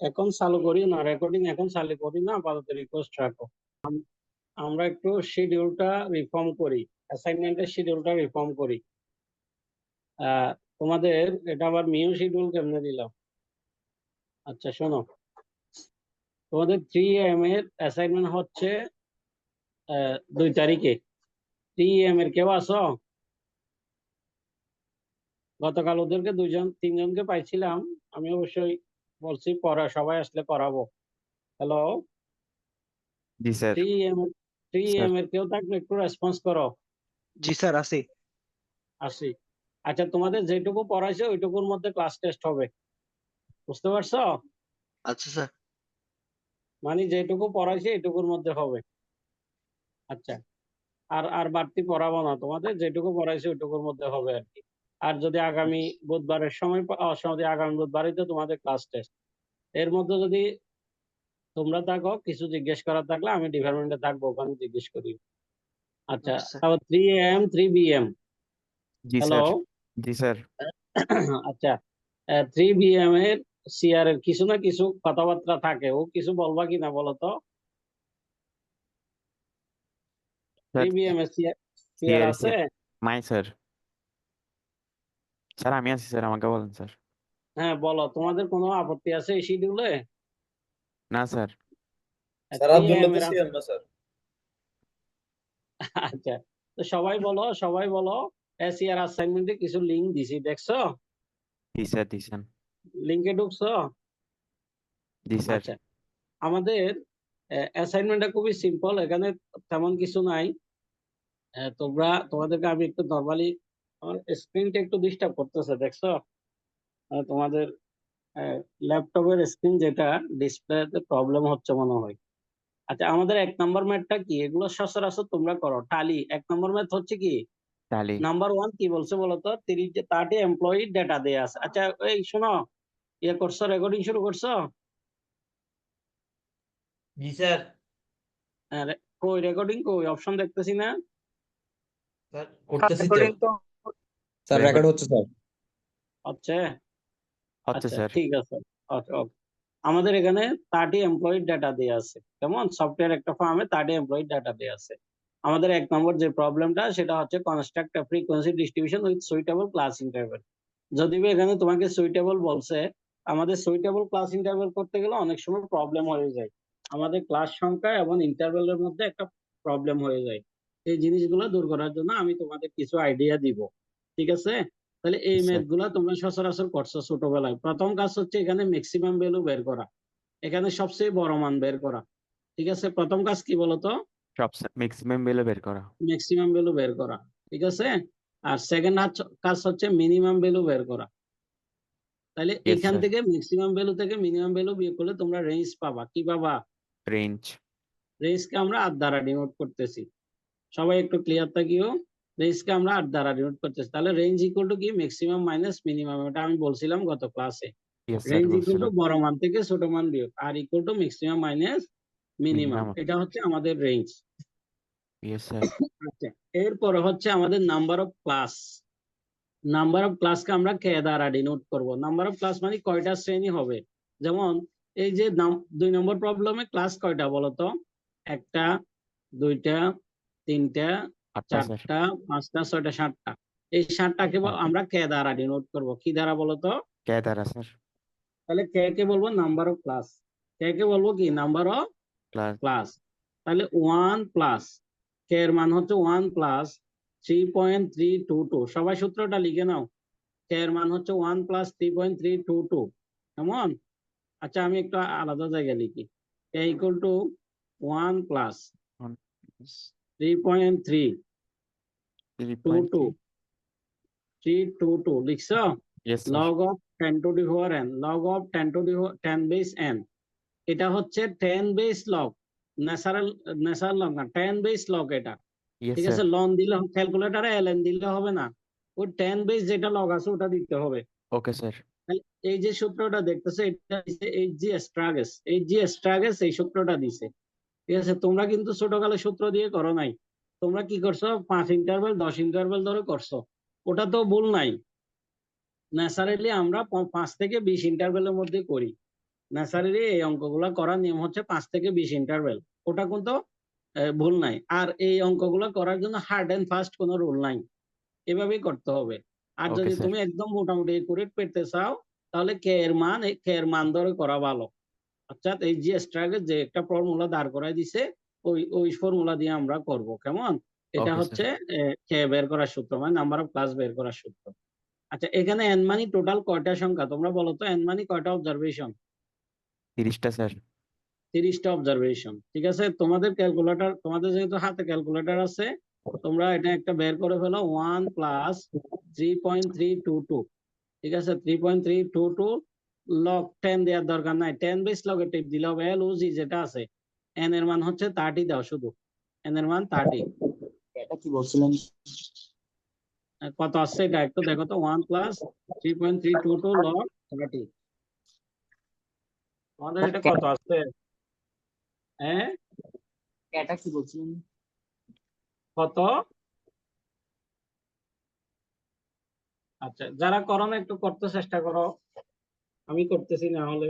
এখন চালু করি না, রেকর্ডিং এখন চালু করি না, আপাতত রিকোয়েস্ট রাখো। আমরা একটু শিডিউলটা রিফর্ম করি, অ্যাসাইনমেন্টের শিডিউলটা রিফর্ম করি। তোমাদের এটা আবার মিউ শিডিউল কেমনে দিলাম? আচ্ছা শোনো, তোমাদের 3M এর অ্যাসাইনমেন্ট হচ্ছে 2 তারিখে। 3M এর কেউ আসো? গতকাল ওদেরকে 2-3জনকে পাইছিলাম, আমি অবশ্যই বলছি পড়া সবাই আসলে করাবো। হ্যালো, জি স্যার। 3M এর কেউ থাকলে একটু রেসপন্স করো। জি স্যার আছি। আসি। আচ্ছা, তোমাদের যেটুকু পড়াইছে ওইটুকুর মধ্যে ক্লাস টেস্ট হবে, বুঝতে পারছো? আচ্ছা স্যার। মানে যেটুকু পড়াইছে এটুকুর মধ্যে হবে। আচ্ছা, আর আর বাড়তি পড়াবো না, তোমাদের যেটুকু পড়াইছে ওইটুকুর মধ্যে হবে আর কি। আর যদি আগামী বুধবারের সময় আগামী বুধবারই তো তোমাদের ক্লাস টেস্ট, এর মধ্যে যদি তোমরা থাকো, কিছু জিজ্ঞেস করার থাকলে আমি ডিপার্টমেন্টে থাকবো, ওখানে জিজ্ঞেস করি। আচ্ছা, তারপর 3AM 3BM। জি হ্যালো। স্যার। জি স্যার। আচ্ছা, 3BM এর সিআর এর কিছু না কিছু কথাবার্তা থাকে, ও কিছু বলবা কিনা বলো তো? 3BM এর সিআর আছে? মাই স্যার। স্যার আমি আছি স্যার, আমাকে বলেন স্যার। হ্যাঁ বলো, তোমাদের কোনো আপত্তি আছে এই শিডিউলে? না স্যার। স্যার আব্দুল্লাহ তো সিএম না স্যার। আচ্ছা, তো সবাই বলো, সবাই বলো। সিআর অ্যাসাইনমেন্টে কিছু লিংক দিছি, দেখছো? জি স্যার দিছেন। লিংকে ঢুকছো? জি স্যার। আচ্ছা, আমাদের অ্যাসাইনমেন্টটা খুবই সিম্পল, এখানে তেমন কিছু নাই। তোমাদেরকে আমি একটু নর্মালি, আমার স্ক্রিনটা একটু ডিস্টার্ব করতেছে, দেখছো? তোমাদের ল্যাপটপের স্ক্রিন যেটা, ডিসপ্লেতে প্রবলেম হচ্ছে মনে হয়। আচ্ছা, আমাদের 1 নম্বর ম্যাথটা কি? এগুলো সচরাচর তোমরা করো, টালি 1 নম্বর ম্যাথ হচ্ছে কি? টালি। নাম্বার 1 কি বলছে বলতো? 30 এমপ্লয়ি ডেটা দেয়া আছে। আচ্ছা এই শোনো, ইয়ে করছো, রেকর্ডিং শুরু করছো? জি স্যার। কই রেকর্ডিং, কই অপশন দেখতেছি না। স্যার করতেছি তো। স্যার রেকর্ড হচ্ছে স্যার। হচ্ছে? হচ্ছে আচ্ছা স্যার। ঠিক আছে। ওকে ওকে। আমাদের এখানে 30 এমপ্লয়ি ডাটা দেয়া আছে, কেমন? সফটওয়্যার একটা ফার্মে 30 এমপ্লয়ি ডাটা দেয়া আছে। আমাদের 1 নম্বর যে প্রবলেমটা, সেটা হচ্ছে construct a frequency distribution with suitable class interval. যদিও এখানে তোমাকে সুইটেবল বলছে, আমাদের সুইটেবল ক্লাস ইন্টারভ্যাল করতে গেলে অনেক সময় প্রবলেম হয়ে যায়। আমাদের ক্লাস সংখ্যা এবং ইন্টারভ্যালের মধ্যে একটা প্রবলেম হয়ে যায়। এই জিনিসগুলো দূর করার জন্য আমি তোমাদের কিছু আইডিয়া দিব, ঠিক আছে? তাহলে এই ম্যাথ গুলা তোমরা সচরাচর করছো ছোটবেলায়। প্রথম কাজ হচ্ছে এখানে ম্যাক্সিমাম ভ্যালু বের করা, এখানে সবচেয়ে বড় মান বের করা, ঠিক আছে? প্রথম কাজ কি বলতো? ম্যাক্সিমাম ভ্যালু বের করা। ম্যাক্সিমাম ভ্যালু বের করা, ঠিক আছে? আর সেকেন্ড কাজ হচ্ছে মিনিমাম ভ্যালু বের করা। তাহলে Yes, এখান sir. থেকে ম্যাক্সিমাম ভ্যালু থেকে মিনিমাম ভ্যালু বিয়োগ করলে তোমরা রেঞ্জ পাবা। কি পাবা? রেঞ্জ। রেঞ্জকে আমরা 8 দ্বারা ডিনোট করতেছি। সবাই একটু ক্লিয়ার থাকিও, রেঞ্জকে আমরা 8 দ্বারা ডিনোট করতেছি। তাহলে রেঞ্জ ইকুয়াল টু কি? Maximum minus minimum. এটা আমি বলছিলাম গত ক্লাসে। Yes, sir, range equal to বলছিলাম। বড় মান থেকে ছোট মান বিয়োগ, আর equal to maximum minus minimum. Minimum. এটা হচ্ছে আমাদের রেঞ্জ। Yes, sir. আচ্ছা, এরপরে হচ্ছে আমাদের number of class. Number of ক্লাসকে আমরা কে দ্বারা ডিনোট করব? নাম্বার অফ ক্লাস মানে কয়টা শ্রেণী হবে। যেমন এই যে 2 নম্বর প্রবলেমে ক্লাস কয়টা বলতো? 1টা, 2টা, 3টা, 8টা স্যার। 4টা, 5টা, 6টা, 7টা। এই 7টাকে আমরা কে দ্বারা ডিনোট করব? কি দ্বারা বলতো? কে দ্বারা স্যার? তাহলে কে কে বলবো নাম্বার অফ ক্লাস, কে কে বলবো কি? Number of class. ক্লাস। তাহলে 1 প্লাস কে এর মান হচ্ছে 1 প্লাস 3.322। সবাই সূত্রটা লিখে নাও। কে এর মান হচ্ছে 1 প্লাস 3.322, কেমন? আচ্ছা, আমি একটু আলাদা জায়গায় লিখি। কে ইকুয়াল টু 1 প্লাস 3.322 322 লিখছো? Yes, sir. Log of 10 to the power n, log of 10 to the 10 base n। এটা হচ্ছে 10 বেস লগ, ন্যাচারাল লগ না, 10 বেস লগ এটা, Yes, ঠিক sir. আছে? লন দিলে ক্যালকুলেটরে ln দিলে হবে না, ওই 10 বেস যেটা লগ আছে ওটা দিতে হবে। Okay, sir. তাহলে এই যে সূত্রটা দেখতেছে, এটা দিছে এইচজি স্ট্রাগেস, এইচজি স্ট্রাগেস এই সূত্রটা দিছে, ঠিক আছে? তোমরা কিন্তু ছোটকালে সূত্র দিয়ে করো নাই, তোমরা কি করছো? 5 ইন্টারভ্যাল 10 ইন্টারভ্যাল ধরে করছো, ওটা তো ভুল নাই। ন্যাচারালি আমরা 5 থেকে 20 ইন্টারভ্যালের মধ্যে করি, ন্যাচারালি এই অঙ্কগুলো করার নিয়ম হচ্ছে 5 থেকে 20 ইন্টারভেল, ওটা কিন্তু ভুল নাই। আর এই অঙ্কগুলো করার জন্য হার্ড এন্ড ফাস্ট কোনো রুল নাই, এভাবেই করতে হবে। আর ওকে যদি স্যার তুমি একদম মোটামুটি একুরেট পেতে চাও তাহলে কে এর মান ধরে করা ভালো। অর্থাৎ এই যে স্ট্রাগের যে একটা ফর্মুলা দাঁড় করাই দিছে ওই ফর্মুলা দিয়ে আমরা করব, কেমন? এটা ওকে হচ্ছে স্যার কে বের করার সূত্র, মানে নাম্বার অফ ক্লাস বের করার সূত্র। আচ্ছা, এখানে এন মানে টোটাল কয়টা সংখ্যা তোমরা বলো তো? এন মানে কয়টা অবজারভেশন? 30টা স্যার 30টা অবজারভেশন, ঠিক আছে। তোমাদের যেহেতু হাতে ক্যালকুলেটর আছে, তোমরা এটা একটা বের করে ফেলো। 1 প্লাস 3.322, ঠিক আছে। 3.322 লগ 10 দেওয়ার দরকার নাই, 10 বেস লগে টিপ দিলে হবে। এলওজি যেটা আছে, এন এর মান হচ্ছে 30 দাও শুধু, এন এর মান 30। এটা কি বলছিলেন? কত আসছে এটা একটু দেখো তো। 1 প্লাস 3.322 লগ 30, আমাদের এটা কত আসছে? হ্যাঁ, এটা কি বলছিলেন? কত? আচ্ছা, যারা করো না একটু করতে চেষ্টা করো, আমি করতেছি না হলে।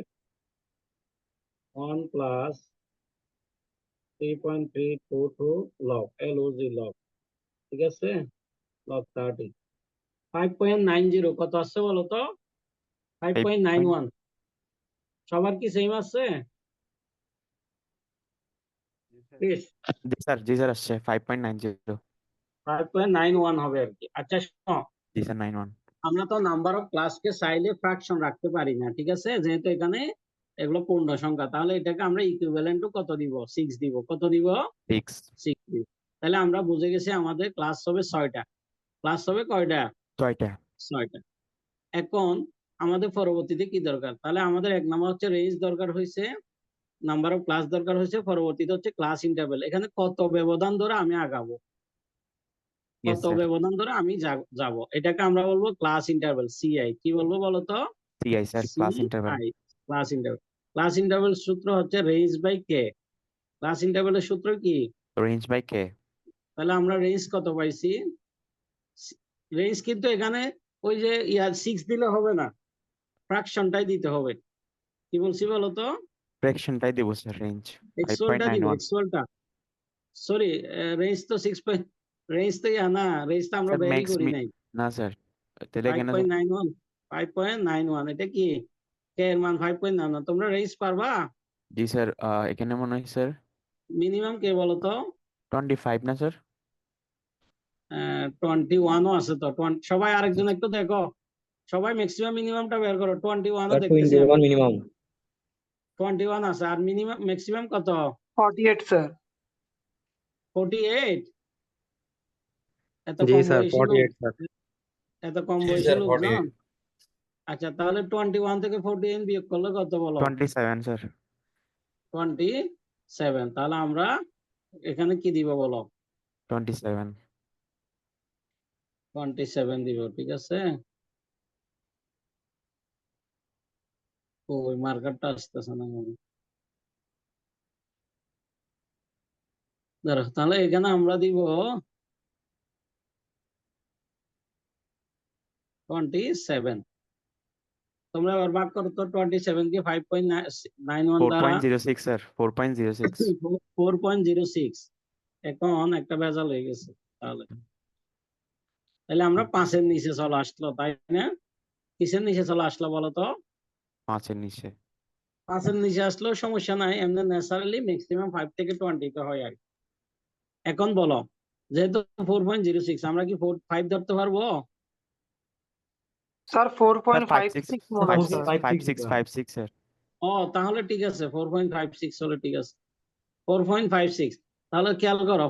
1 প্লাস 3.322 লগ এলওজি লগ, ঠিক আছে, লগ 30। 5.90 কত আসছে বলো তো? 5.91। সবার কি সেম আছে? প্লিজ, জি স্যার আসছে 5.90 5.91 হবে আর কি। আচ্ছা শোনো, জি স্যার 91 আমরা তো নাম্বার অফ ক্লাসকে চাইলে ফ্র্যাকশন রাখতে পারি না, ঠিক আছে। যেহেতু এখানে এগুলো পূর্ণ সংখ্যা, তাহলে এটাকে আমরা ইকুইভ্যালেন্ট টু কত দিব? 6 দিব। কত দিব? 6 6 দিব। তাহলে আমরা বুঝে গেছি আমাদের ক্লাস হবে 6টা। ক্লাস হবে কয়টা? 6টা 6টা। এখন আমাদের পরবর্তীতে কি দরকার? তাহলে আমাদের এক নাম্বার হচ্ছে রেঞ্জ দরকার হয়েছে, নাম্বার অফ ক্লাস দরকার হয়েছে, পরবর্তীতে হচ্ছে ক্লাস ইন্টারভেল। এখানে কত ব্যবধান ধরে আমি আগাবো, ইয়েস কত স্যার ব্যবধান ধরে আমি যাব, এটাকে আমরা বলবো ক্লাস ইন্টারভেল, সিআই। কি বলবো বলো তো? CI sir class interval CI, class interval. Class interval সূত্র হচ্ছে রেঞ্জ বাই কে। ক্লাস ইন্টারভেলের সূত্র কি? রেঞ্জ বাই কে তাহলে আমরা রেঞ্জ কত পাইছি? রেঞ্জ কিন্তু এখানে ওই যে 6 দিলে হবে না, ফ্র্যাকশনটাই দিতে হবে। কি বলছি বলো তো? ফ্র্যাকশনটাই দেব স্যার রেঞ্জ এক্সুয়ালটা দিব, 5.91 এক্সুয়ালটা। সরি, রেঞ্জ তো 6 রেঞ্জ তো না, রেঞ্জ তো আমরা স্যার বেরই ম্যাক্স করি নাই। না স্যার তাহলে এখানে স্যার 5.91, 5.91 এটা কি? কে এর মান 5.91। তোমরা রেঞ্জ পারবা? জি স্যার এখানে মনে হয় স্যার মিনিমাম কে বলো তো? 25 না স্যার 21ও আছে তো। সবাই আরেকজন একটু দেখো, সবাই ম্যাক্সিমাম মিনিমামটা বের করো। 21ও স্যার দেখতেছি আমি। 21 মিনিমাম। 21 আছে, আর মিনিমাম ম্যাক্সিমাম কত? 48 স্যার। 48। এত জি কম স্যার বয়সী 48 লোক, স্যার। এত কম জি বয়সী স্যার লোকজন। 48 আচ্ছা, তাহলে 21 থেকে 49 বিয়োগ করলে কত বলো? 27 স্যার 27। তাহলে আমরা এখানে কি দিব বলো? 27 27 দিব, ঠিক আছে। ওই মার্কারটা আসতেছে না কেন? দাঁড়াও, তাহলে এখানে আমরা দিব 27। তোমরা এবার ভাগ করো তো 27 কে 5.91 দ্বারা। 4.06 স্যার 4.06 4.06। এখন একটা ভেজাল হয়ে গেছে। তাহলে আমরা 5-এর নিচে চলে আসলো, তাই না? কিসের নিচে চলে আসলো বলো তো? 5 এর নিচে 5-এর নিচে আসলেও সমস্যা নাই, এমনি ন্যাচারালি ম্যাক্সিমাম 5 থেকে 20 তে হয় আর কি। এখন বলো, যেহেতু 4.06, আমরা কি 5 ধরতে পারবো? স্যার স্যার 4.56 মনে হয় স্যার। 56 স্যার ও, তাহলে ঠিক আছে, 4.56 হলে ঠিক আছে। 4.56। তাহলে খেয়াল করো,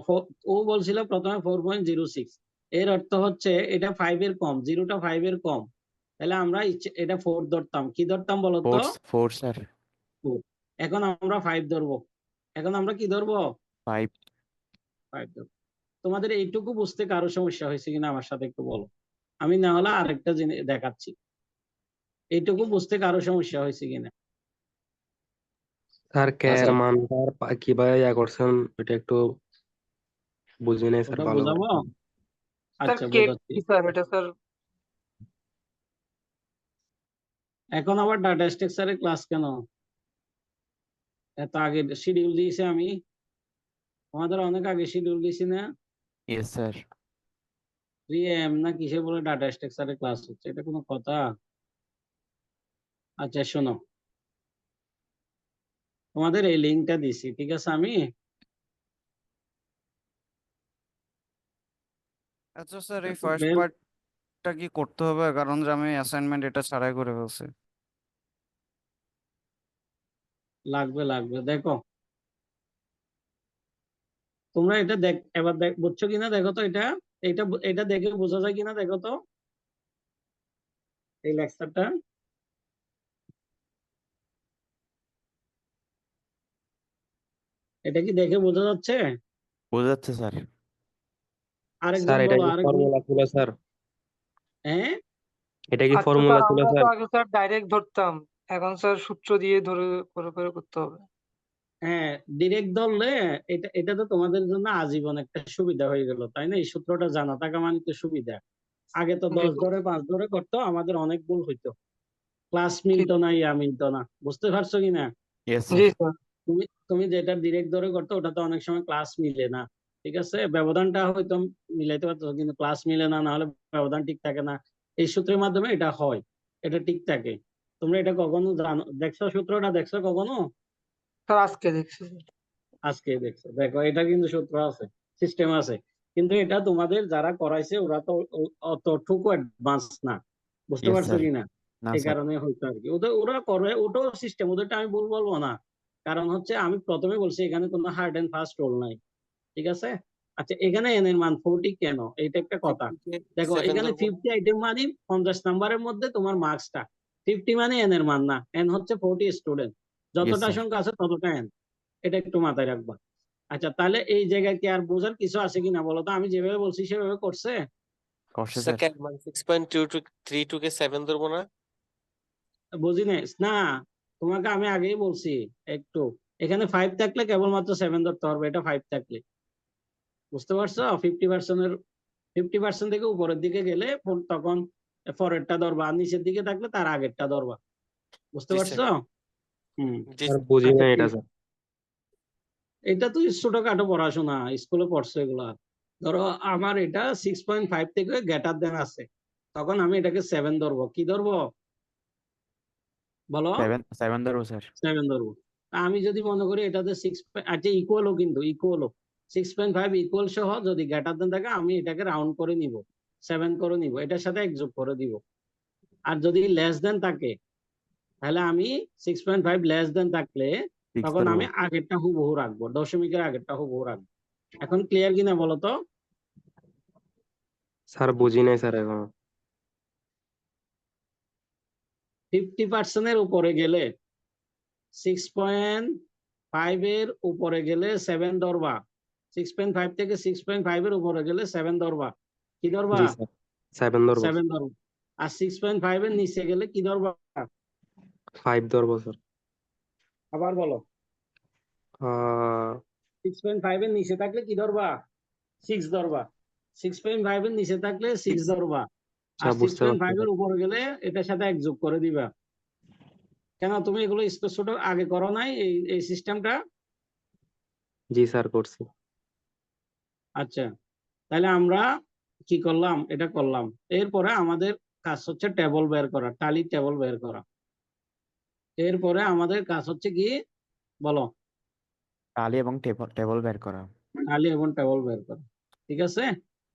ও বলছিল প্রথমে 4.06, এর অর্থ হচ্ছে এটা 5 এর কম, 0টা 5 এর কম। তাহলে আমরা এটা 4 ধরতাম। কি ধরতাম বলো তো? 4 স্যার 4। এখন আমরা 5 ধরবো। এখন আমরা কি ধরবো? 5 5 ধরবো। তোমাদের এইটুকু বুঝতে কারো সমস্যা হয়েছে কিনা আমার সাথে একটু বলো, আমি না হলে আরেকটা জিনিস দেখাচ্ছি। এইটুকু বুঝতে কারো সমস্যা হয়েছে কিনা? স্যার কে এর আচ্ছা, মানটা কিভাবে ইয়া করছেন এটা একটু বুঝি নাই স্যার ওটা ভালো করে। বোঝাবো। স্যার আচ্ছা, কে বোঝাচ্ছি। কি স্যার এটা স্যার? এখন আবার ডাটা স্ট্রাকচারের ক্লাস কেন? এত আগে শিডিউল দিয়েছি আমি, তোমাদের অনেক আগে শিডিউল দিয়েছি না? Yes sir. 3 AM না কিসে বলে ডাটা স্ট্রাকচারের ক্লাস হচ্ছে, এটা কোনো কথা? আচ্ছা শোনো, তোমাদের এই লিঙ্কটা দিছি, ঠিক আছে? আমি আচ্ছা স্যার, এই একটু ফার্স্ট বের পার্টটা কি করতে হবে? কারণ যে আমি অ্যাসাইনমেন্ট এটা ছাড়াই করে ফেলছি। লাগবে লাগবে, দেখো তোমরা এটা এবার বুঝছো কিনা দেখো তো, এটা দেখে বোঝা যায় কিনা দেখো তো এই লেকচারটা। এটা কি দেখে বোঝা যাচ্ছে? বোঝা যাচ্ছে স্যার। আরেকজন স্যার এটা বলো, কি আরেকজন। ফর্মুলা ছিল স্যার? হ্যাঁ এটা কি আচ্ছা ফর্মুলা স্যার, ছিল আমরা তো স্যার? আগে স্যার ডাইরেক্ট ধরতাম, এখন স্যার সূত্র দিয়ে ধরে করে করে করতে হবে। হ্যাঁ, ডিরেক্ট ধরলে এটা তো তোমাদের জন্য আজীবন একটা সুবিধা হয়ে গেল, তাই না? এই সূত্রটা জানা থাকা মানে তো সুবিধা। আগে তো জি 10 স্যার, ধরে 5 ধরে করতো, আমাদের অনেক ভুল হইতো, ক্লাস ঠিক। মিলতো না, ইয়া মিলতো না। বুঝতে পারছো কিনা? ইয়েস জি স্যার। স্যার, তুমি তুমি যেটা ডিরেক্ট ধরে করতো ওটা তো অনেক সময় ক্লাস মিলে না, ঠিক আছে? ব্যবধানটা হয়তো মিলাইতে পারতো কিন্তু ক্লাস মিলে না, না হলে ব্যবধান ঠিক থাকে না। এই সূত্রের মাধ্যমে এটা হয়, এটা ঠিক থাকে। তোমরা এটা কখনো জানো, দেখছো সূত্রটা দেখছো কখনো? স্যার আজকে দেখছি। আজকে দেখছো, দেখো এটা কিন্তু সূত্র আছে, সিস্টেম আছে, কিন্তু এটা তোমাদের যারা করাইছে ওরা তো অতটুকু অ্যাডভান্স না। বুঝতে ইয়েস পারছো স্যার। কিনা? না এই স্যার। কারণে হয়তো আর কি ওরা করে, ওটাও সিস্টেম, ওদেরটা আমি ভুল বলবো না। কারণ হচ্ছে আমি প্রথমে বলছি এখানে কোনো হার্ড এন্ড ফাস্ট রুল নাই, ঠিক আছে? আচ্ছা, এখানে এন এর মান 40 কেন, এটা একটা কথা। দেখো এখানে 50 আইটেম মানে 50 নাম্বারের মধ্যে তোমার মার্কসটা 50 মানে এন এর মান না, এন হচ্ছে 40 স্টুডেন্ট, ইয়েস যতটা স্যার। সংখ্যা আছে ততটা এন, এটা একটু মাথায় রাখবা। আচ্ছা, তাহলে এই জায়গায় কি আর বোঝার কিছু আছে কিনা বলো তো? আমি যেভাবে বলছি সেভাবে করছে? করছে স্যার। সেকেন্ড 6.232 কে 7 ধরবো না? বুঝি নাই না, তোমাকে আমি আগেই বলছি একটু, এখানে 5 থাকলে কেবলমাত্র 7 ধরতে পারবে, এটা 5 থাকলে। বুঝতে পারছো? 50% থেকে উপরের দিকে গেলে তখন পরেরটা ধরবা, আর নিচের দিকে থাকলে তার আগেরটা ধরবা। বুঝতে জি স্যার। পারছো? হুম। জি স্যার বুঝি আচ্ছা না এটা ঠিক, স্যার। এটা তো ছোটখাটো পড়াশোনা, স্কুলে পড়ছো এগুলা। ধরো আমার এটা 6.5 থেকে গ্রেটার দেন আছে, তখন আমি এটাকে 7 ধরবো। কি ধরবো বলো? 7 ধরবো স্যার। 7 ধরবো। আমি যদি মনে করি এটাতে 6, আচ্ছা ইকুয়ালও, কিন্তু ইকুয়ালও 6.5 ইকুয়াল সহ যদি গ্রেটার দেন থাকে আমি এটাকে রাউন্ড করে নিব, 7 করে নিব, এটার সাথে এক যোগ করে দিব। আর যদি লেস দেন থাকে তাহলে আমি 6.5 লেস দেন থাকলে 6 তখন ধরবো। আমি আগেরটা হুবহু রাখবো, দশমিকের আগেরটা হুবহু রাখবো। এখন ক্লিয়ার কিনা বলো তো? স্যার বুঝি নাই স্যার এখন। 50% এর উপরে গেলে 6.5 এর উপরে গেলে 7 ধরবা, 6.5 থেকে 6.5 এর উপরে গেলে 7 ধরবা। কি ধরবা? জি স্যার, 7 ধরবো। 7 ধরবা। আর 6.5 এর নিচে গেলে কি ধরবা? 5 ধরবো স্যার। আবার বলো। 6.5 এর নিচে থাকলে কি ধরবা? 6 ধরবা। 6.5 এর নিচে থাকলে 6 ধরবা। আচ্ছা আর বুঝতে পারছি 6.5 স্যার। এর উপরে গেলে এটার সাথে এক যোগ করে দিবা। কেন তুমি এগুলো ছোট আগে করো নাই এই সিস্টেমটা? জি স্যার করছি। আচ্ছা, তাহলে আমরা কি করলাম, এটা করলাম। এরপরে আমাদের কাজ হচ্ছে টেবল বের করা, টালি টেবল বের করা। এরপরে আমাদের কাজ হচ্ছে কি বলো? টালি এবং টেবল বের করা। টালি এবং টেবল বের করা, ঠিক আছে?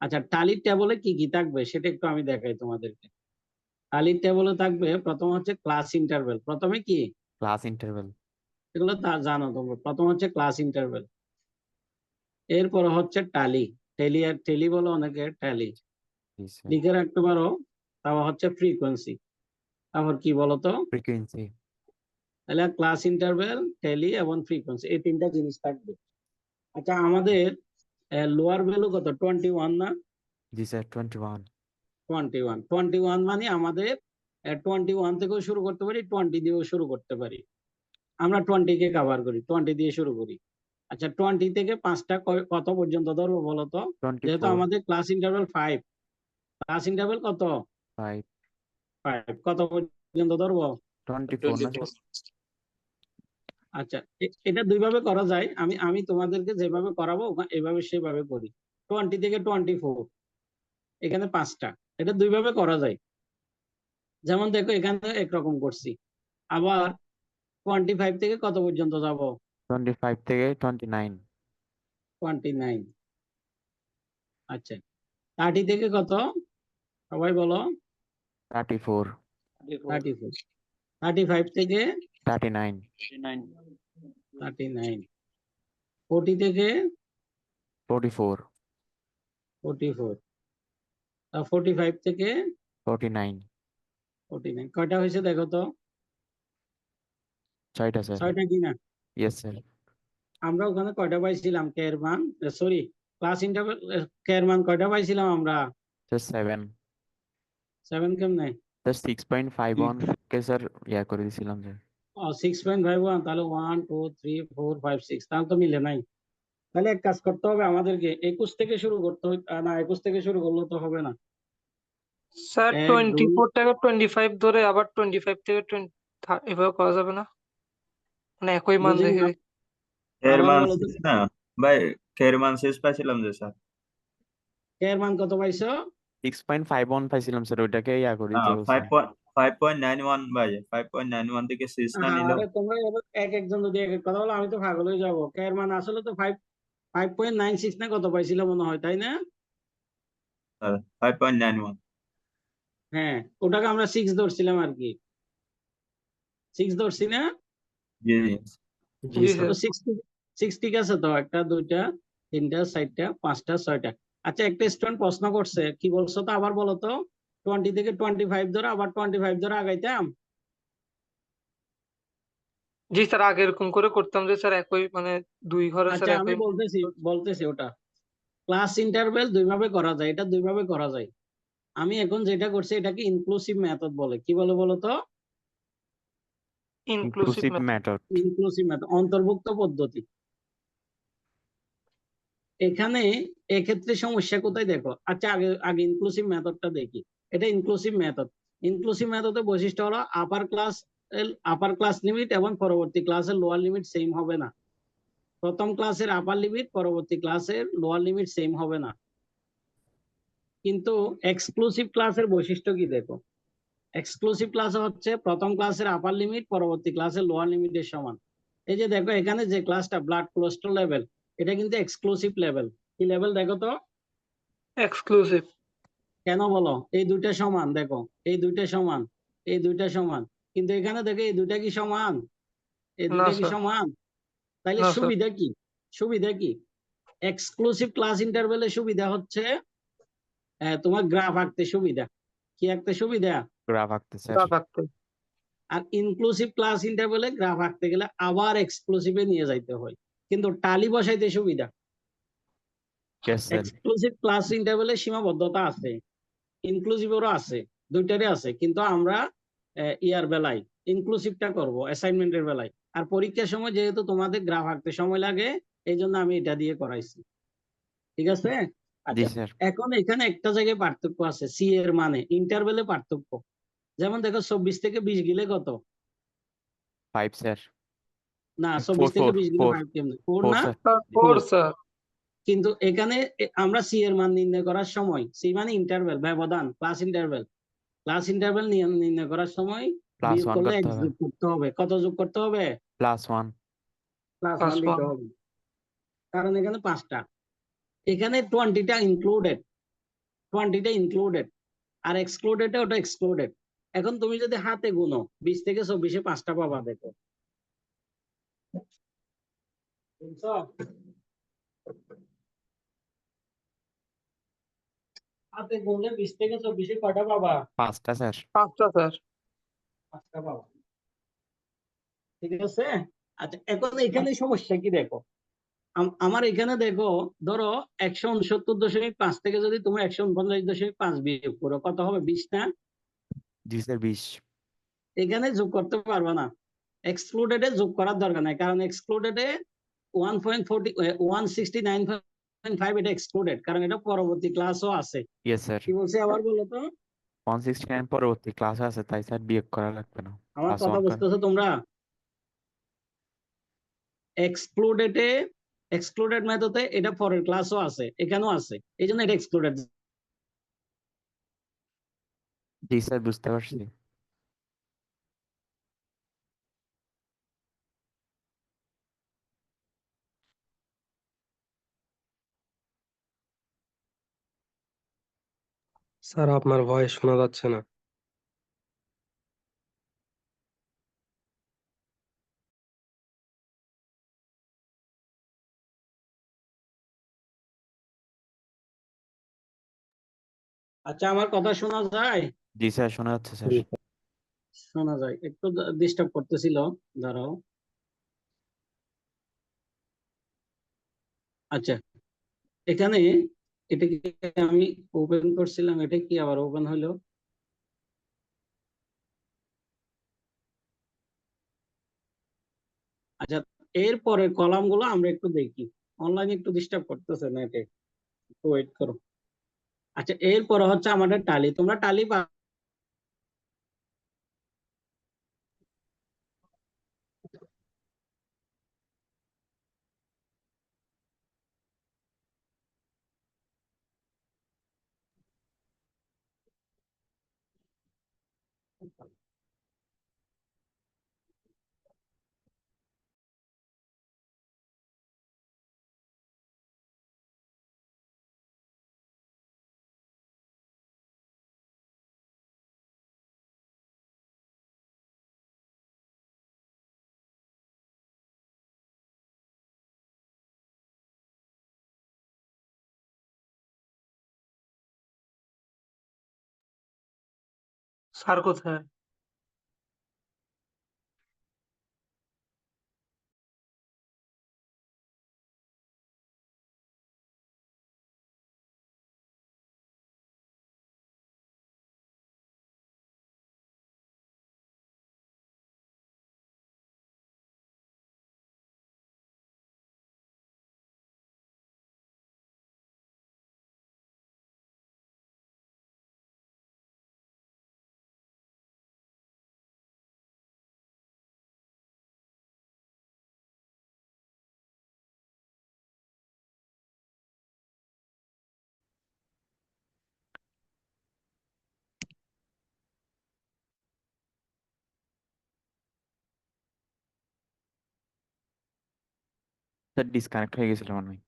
আচ্ছা, টালির টেবলে কি কি থাকবে সেটা একটু আমি দেখাই তোমাদেরকে। টালির টেবলে থাকবে প্রথম হচ্ছে ক্লাস ইন্টারভেল, প্রথমে কি ক্লাস ইন্টারভেল। এগুলো তা জানো তোমরা, প্রথম হচ্ছে ক্লাস ইন্টারভেল, এরপরে হচ্ছে টালি, টেলি আর টেলি বলো অনেকে, টালি জি স্যার। লিখে রাখতে পারো। তারপর হচ্ছে ফ্রিকোয়েন্সি, তারপর কি বলতো? ফ্রিকোয়েন্সি। তাহলে ক্লাস ইন্টারভেল, টেলি এবং ফ্রিকোয়েন্সি, এই তিনটা জিনিস থাকবে। আচ্ছা, আমাদের লোয়ার ভ্যালু কত? 21 না? জি স্যার 21। 21 মানে আমাদের 21 থেকেও শুরু করতে পারি, 20 দিয়েও শুরু করতে পারি। আমরা 20 কে কভার করি, 20 দিয়ে শুরু করি। আচ্ছা, 20 থেকে 5টা কত পর্যন্ত ধরবো বলো তো? যেহেতু 24। আমাদের ক্লাস ইন্টারভেল 5, ক্লাস ইন্টারভেল কত? 5। 5 কত পর্যন্ত ধরবো? 24 না স্যার? আচ্ছা, এটা দুইভাবে করা যায়। আমি তোমাদেরকে যেভাবে করাবো এভাবে সেভাবে করি। 20 থেকে 24 এখানে 5টা, এটা দুইভাবে করা যায়। যেমন দেখো এখানে একরকম করছি। আবার 25 থেকে কত পর্যন্ত যাব? 25 থেকে 29, 29। আচ্ছা, 30 থেকে কত? সবাই বলো। 34, 34। 35 থেকে 39, 39। 40 থেকে 44, 44। 45 থেকে 49, 49। কয়টা হয়েছে দেখো তো? 6টা স্যার। 6টা কিনা? Yes sir. আমরা ওখানে কয়টা পাইছিলাম কে এর মান? সরি, ক্লাস ইন্টারভেল কে এর মান কয়টা পাইছিলাম আমরা? স্যার 7, 7 কেমনে? স্যার 6.51 কে স্যার ইয়া করে দিছিলাম স্যার। 6.51। তাহলে 1 2 3 4 5 6, তাহলে তো মিলে নাই। তাহলে এক কাজ করতে হবে আমাদেরকে, 21 থেকে শুরু করতে হবে। না, 21 থেকে শুরু করলে তো হবে না। স্যার 1 2 24 থেকে 25 ধরে আবার 25 থেকে 20 এভাবে করা যাবে না? মানে একই মান বুঝিনি রেখে না। এর আবার মান বলো তো, 6 না ভাই, এর মান 6 পাইছিলাম যে স্যার। কে এর মান কত পাইছো? 6.51 পাইছিলাম স্যার, ওইটাকে ইয়া করে দিতে বলছে। 5.91 ভাই, 5.91 থেকে 6 না নিল। আরে তোমরা এবার এক একজন যদি এক এক কথা বলো আমি তো পাগল হয়ে যাবো। কে এর মান আসলে তো 5.96 না কত পাইছিল মনে হয়, তাই না? স্যার 5.91। হ্যাঁ, ওটাকে আমরা 6 ধরছিলাম আর কি। 6 ধরছি না? জি জি। জি জি স্যার। তো স্যার। 6 ঠিক আছে তো? 1টা 2টা 3টা 4টা 5টা 6টা। আচ্ছা, একটা স্টুডেন্ট প্রশ্ন করছে, কি বলছো তো আবার বলো তো? 20 থেকে 25 ধরে আবার 25 ধরে আগাইতাম। জি স্যার, আগে এরকম করে করতাম যে স্যার একই মানে দুই ঘরে স্যার আচ্ছা, আমি একই বলতেছি ওটা ক্লাস ইন্টারভেল দুইভাবে করা যায়, এটা দুইভাবে করা যায়। আমি এখন যেটা করছি এটাকে ইনক্লুসিভ মেথড বলে। কি বলে বলো তো? Inclusive inclusive method. Method. Inclusive method, অন্তর্ভুক্ত পদ্ধতি। এখানে এক্ষেত্রে সমস্যা কোথায় দেখো? আচ্ছা, আগে আগে ইনক্লুসিভ মেথডটা দেখি। এটা ইনক্লুসিভ মেথড। ইনক্লুসিভ মেথডের বৈশিষ্ট্য হলো আপার ক্লাস লিমিট এবং পরবর্তী ক্লাসের লোয়ার লিমিট সেম হবে না। প্রথম ক্লাসের আপার লিমিট পরবর্তী ক্লাসের লোয়ার লিমিট সেম হবে না। কিন্তু এক্সক্লুসিভ ক্লাসের বৈশিষ্ট্য কি দেখো? এক্সক্লুসিভ ক্লাস হচ্ছে প্রথম ক্লাসের আপার লিমিট পরবর্তী ক্লাসের লোয়ার লিমিটের সমান। এই যে দেখো এখানে যে ক্লাসটা ব্লাড কোলেস্ট্রল লেভেল, এটা কিন্তু এক্সক্লুসিভ লেভেল। কি লেভেল দেখো তো? এক্সক্লুসিভ। কেন বলো? এই দুইটা সমান, দেখো এই দুইটা সমান, এই দুইটা সমান। কিন্তু এখানে দেখো এই দুইটা কি সমান? এই না দুইটা কি স্যার। সমান? তাইলে না স্যার। সুবিধা কি? সুবিধা কি? এক্সক্লুসিভ ক্লাস ইন্টারভেলের সুবিধা হচ্ছে তোমার গ্রাফ আঁকতে সুবিধা। কি আঁকতে সুবিধা? গ্রাফ আঁকতে স্যার। গ্রাফ আঁকতে। আর ইনক্লুসিভ ক্লাস ইন্টারভেলে গ্রাফ আঁকতে গেলে আবার এক্সক্লুসিভে নিয়ে যাইতে হয়, কিন্তু টালি বসাইতে সুবিধা। Yes sir. এক্সক্লুসিভ ক্লাস ইন্টারভেলে সীমাবদ্ধতা আছে, ইনক্লুসিভেরও আছে, দুইটারই আছে। কিন্তু আমরা ইয়ার বেলায় ইনক্লুসিভটা করব অ্যাসাইনমেন্টের বেলায়। আর পরীক্ষার সময় যেহেতু তোমাদের গ্রাফ আঁকতে সময় লাগে, এই জন্য আমি এটা দিয়ে করাইছি। ঠিক আছে? জি আচ্ছা, স্যার। এখন এখানে একটা জায়গায় পার্থক্য আছে, সি এর মানে ইন্টারভেলে পার্থক্য। যেমন দেখো 24 থেকে 20 গেলে কত? 5 স্যার। না, 4 24 থেকে 20 গেলে 4 5 কেমনে? 4 4 না? স্যার। 4 স্যার। কিন্তু এখানে আমরা সি এর মান নির্ণয় করার সময়, সি মানে ইন্টারভেল, ব্যবধান, ক্লাস ইন্টারভেল। ক্লাস ইন্টারভেল নির্ণয় করার সময় বিয়োগ +1 করলে করতে এক হবে। যোগ করতে হবে। কত যোগ করতে হবে? +1। প্লাস প্লাস 1 দিতে 1। হবে, কারণ এখানে 5টা। এখানে 20টা ইনক্লুডেড, 20টা ইনক্লুডেড, আর এক্সক্লুডেড ওটা এক্সক্লুডেড। এখন তুমি যদি হাতে গুনো 20 থেকে 24-এ 5টা পাবা। দেখো বুঝছো? হাতে গুনলে 20 থেকে 24-এ কয়টা পাবা? 5টা স্যার। 5টা স্যার। 5টা পাবা। ঠিক আছে? আচ্ছা, এখন এখানে সমস্যা কি দেখো? আমার এখানে দেখো, ধরো 169.5 থেকে যদি তুমি 149.5 বিয়োগ করো, কত হবে? 20 না? জি স্যার 20। এখানে যোগ করতে পারবে না। এক্সক্লুডেডে যোগ করার দরকার নাই, কারণ এক্সক্লুডেডে 169.5 এটা এক্সক্লুডেড, কারণ এটা পরবর্তী ক্লাসও আছে। Yes sir. কি বলছে আবার বলো তো? 169 পরবর্তী ক্লাস আছে, তাই স্যার বিয়োগ করা লাগবে না। আমার কথা +1 করে। বুঝতেছো তোমরা? এক্সক্লুডেড মেথডে এটা পরের ক্লাসও আছে, এখানেও আছে, এই জন্য এটা এক্সক্লুডেড। জি স্যার, বুঝতে পারছি। স্যার আপনার ভয়েস শোনা যাচ্ছে না। আচ্ছা, আমার কথা শোনা যায়? জি স্যার, শোনা যাচ্ছে স্যার। জি, শোনা যায়, একটু ডিস্টার্ব করতেছিল, দাঁড়াও। আচ্ছা, এখানে এটাকে আমি ওপেন করছিলাম, এটা কি আবার ওপেন হলো? আচ্ছা, এরপরে কলাম গুলো আমরা একটু দেখি। অনলাইনে একটু ডিস্টার্ব করতেছে নেটে, একটু ওয়েট করো। আচ্ছা, এরপরে হচ্ছে আমাদের টালি। তোমরা টালি স্যার কোথায়? স্যার ডিসকানেক্ট হয়ে গেছিল মনে হয়।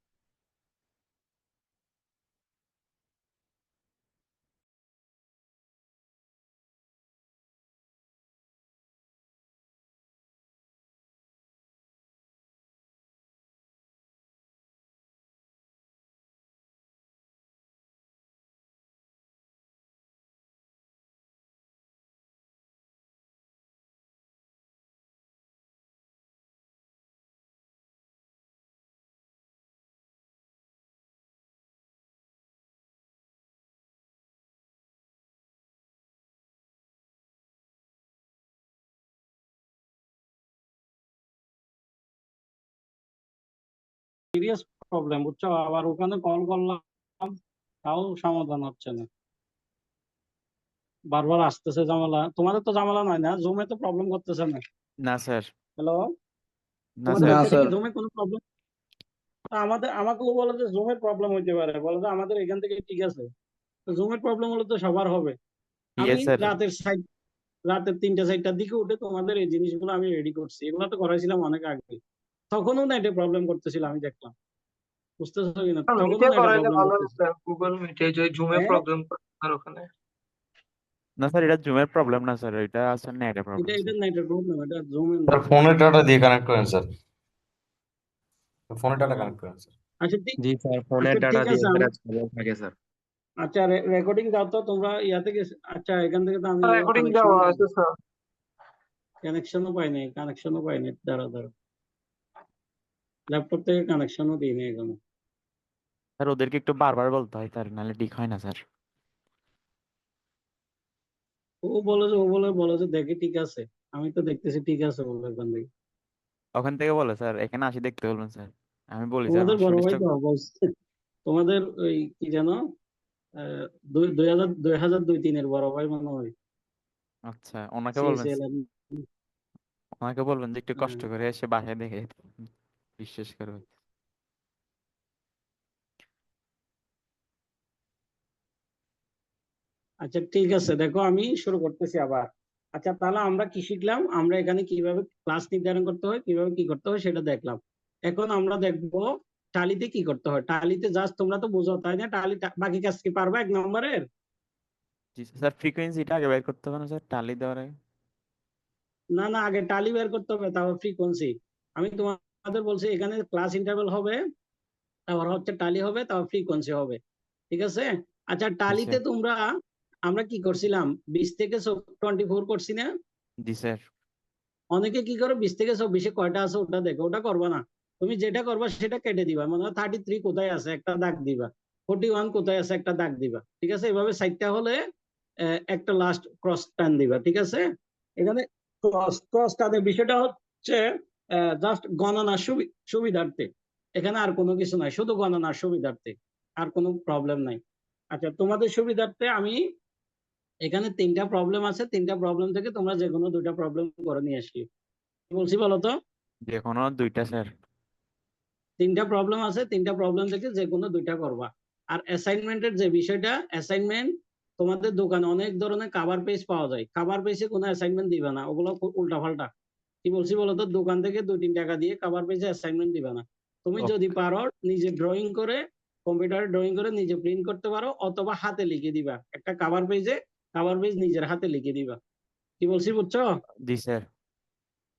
সিরিয়াস প্রবলেম, বুঝছো? আবার ওখানে কল করলাম, তাও সমাধান হচ্ছে না, বারবার আসতেছে ঝামেলা। তোমাদের তো ঝামেলা নাই না? জুমে তো প্রবলেম করতেছে না? না স্যার। হ্যালো, না তোমাদের স্যার। ওইখানে কি জুমে কোনো প্রবলেম? আমাকেও বলে যে জুমের প্রবলেম হইতে পারে, বলে যে আমাদের এখান থেকে ঠিক আছে। তো জুমের প্রবলেম হলে তো সবার হবে। আমি ইয়েস স্যার। রাতের 3টা-4টার দিকে উঠে তোমাদের এই জিনিসগুলো আমি রেডি করছি, এগুলো তো করাইছিলাম অনেক আগে। তখনও না এটা প্রবলেম করতেছিল, আমি দেখলাম। বুঝতেছো কিনা? তখনও মিটে না এটা করাইলে প্রবলেম ভালো করতেছিল। হতো, গুগল মিটে যে জুমে হ্যাঁ, প্রবলেম আর ওখানে। না স্যার, এটা জুমের প্রবলেম না স্যার, এটা আসলে নেটের প্রবলেম এটা স্যার। নেটের প্রবলেম, এটা জুমের না। স্যার ফোনের ডাটা দিয়ে কানেক্ট করেন স্যার, ফোনের ডাটা কানেক্ট করেন স্যার। আচ্ছা ঠিক জি স্যার, ফোনের আচ্ছা ডাটা ঠিক দিয়ে আছে স্যার খবর থাকে স্যার। আচ্ছা, রেকর্ডিং দাও তো তোমরা ইয়া থেকে। আচ্ছা, এখান থেকে তো আমি রেকর্ডিং দেওয়া আছে স্যার। কানেকশনও পাইনি। দাঁড়া, ল্যাপটপ থেকে কানেকশনও দিইনি এখনো। স্যার ওদেরকে একটু বারবার বলতে হয় স্যার, নাহলে ঠিক হয় না স্যার। ও বলে যে দেখি ঠিক আছে, আমি তো দেখতেছি ঠিক আছে বলে এখান থেকে। ওখান থেকে বলে স্যার, এখানে আসি দেখতে বলবেন স্যার। আমি বলি স্যার তোমাদের বড় ভাই 48টা। তো বলছে, তোমাদের ওই কি যেন 2002-2003-এর বড় ভাই মনে হয়, আচ্ছা, ওনাকে বলবেন সিএসএল। ওনাকে বলবেন যে একটু কষ্ট করে এসে বাসায় দেখে যেতে। বিশ্বাস করো। আচ্ছা ঠিক আছে, দেখো আমি শুরু করতেছি আবার। আচ্ছা তাহলে আমরা কি শিখলাম? আমরা এখানে কিভাবে ক্লাস নির্ধারণ করতে হয়, কিভাবে কি করতে হয় সেটা দেখলাম। এখন আমরা দেখবো টালিতে কি করতে হয়। টালিতে জাস্ট তোমরা তো বুঝো তাই না? টালি বাকি কাজ কি পারবা 1 নম্বরের? জি স্যার, ফ্রিকোয়েন্সিটা আগে বের করতে হবে না স্যার টালি দেওয়ার আগে? না না, আগে টালি বের করতে হবে, তারপর ফ্রিকোয়েন্সি। আমি তোমাদের বলছি এখানে ক্লাস ইন্টারভেল হবে, তারপর হচ্ছে টালি হবে, তারপর ফ্রিকোয়েন্সি হবে, ঠিক আছে? আচ্ছা টালিতে স্যার। তোমরা আমরা কি করছিলাম, 20 থেকে 24 করছি না? জি স্যার। অনেকে কি করে 20 থেকে 24 কয়টা আছে ওটা দেখো, ওটা করবা না। তুমি যেটা করবা সেটা কেটে দিবা, মানে 33 কোথায় আছে একটা দাগ দিবা, 41 কোথায় আছে একটা দাগ দিবা, ঠিক আছে? এভাবে 4টা হলে একটা লাস্ট ক্রস টান দিবা, ঠিক আছে? এখানে ক্রস টানের বিষয়টা হচ্ছে জাস্ট গণনার সুবিধার্থে, এখানে আর কোনো কিছু নাই, শুধু গণনার সুবিধার্থে, আর কোনো প্রবলেম নাই। আচ্ছা তোমাদের সুবিধার্থে আমি এখানে 3টা প্রবলেম আছে, 3টা প্রবলেম থেকে তোমরা যে কোনো 2টা প্রবলেম করে নিয়ে আসি। কি বলছি বলো তো? যে কোনো 2টা স্যার। 3টা প্রবলেম আছে, 3টা প্রবলেম থেকে যে কোনো 2টা করবা। আর অ্যাসাইনমেন্টের যে বিষয়টা, অ্যাসাইনমেন্ট তোমাদের দোকানে অনেক ধরনের কভার পেজ পাওয়া যায়, কভার পেজে কোনো অ্যাসাইনমেন্ট দিবা না, ওগুলো খুব উল্টাপাল্টা। কি বলছি বলো তো? দোকান থেকে 2-3 টাকা দিয়ে কভার পেজে অ্যাসাইনমেন্ট দিবা না। তুমি যদি পারো নিজে ড্রয়িং করে, কম্পিউটারে ড্রয়িং করে নিজে প্রিন্ট করতে পারো, অথবা হাতে লিখে দিবা একটা কভার পেজে, কভার পেজ নিজের হাতে লিখে দিবা। কি বলছি বুঝছো? জি স্যার।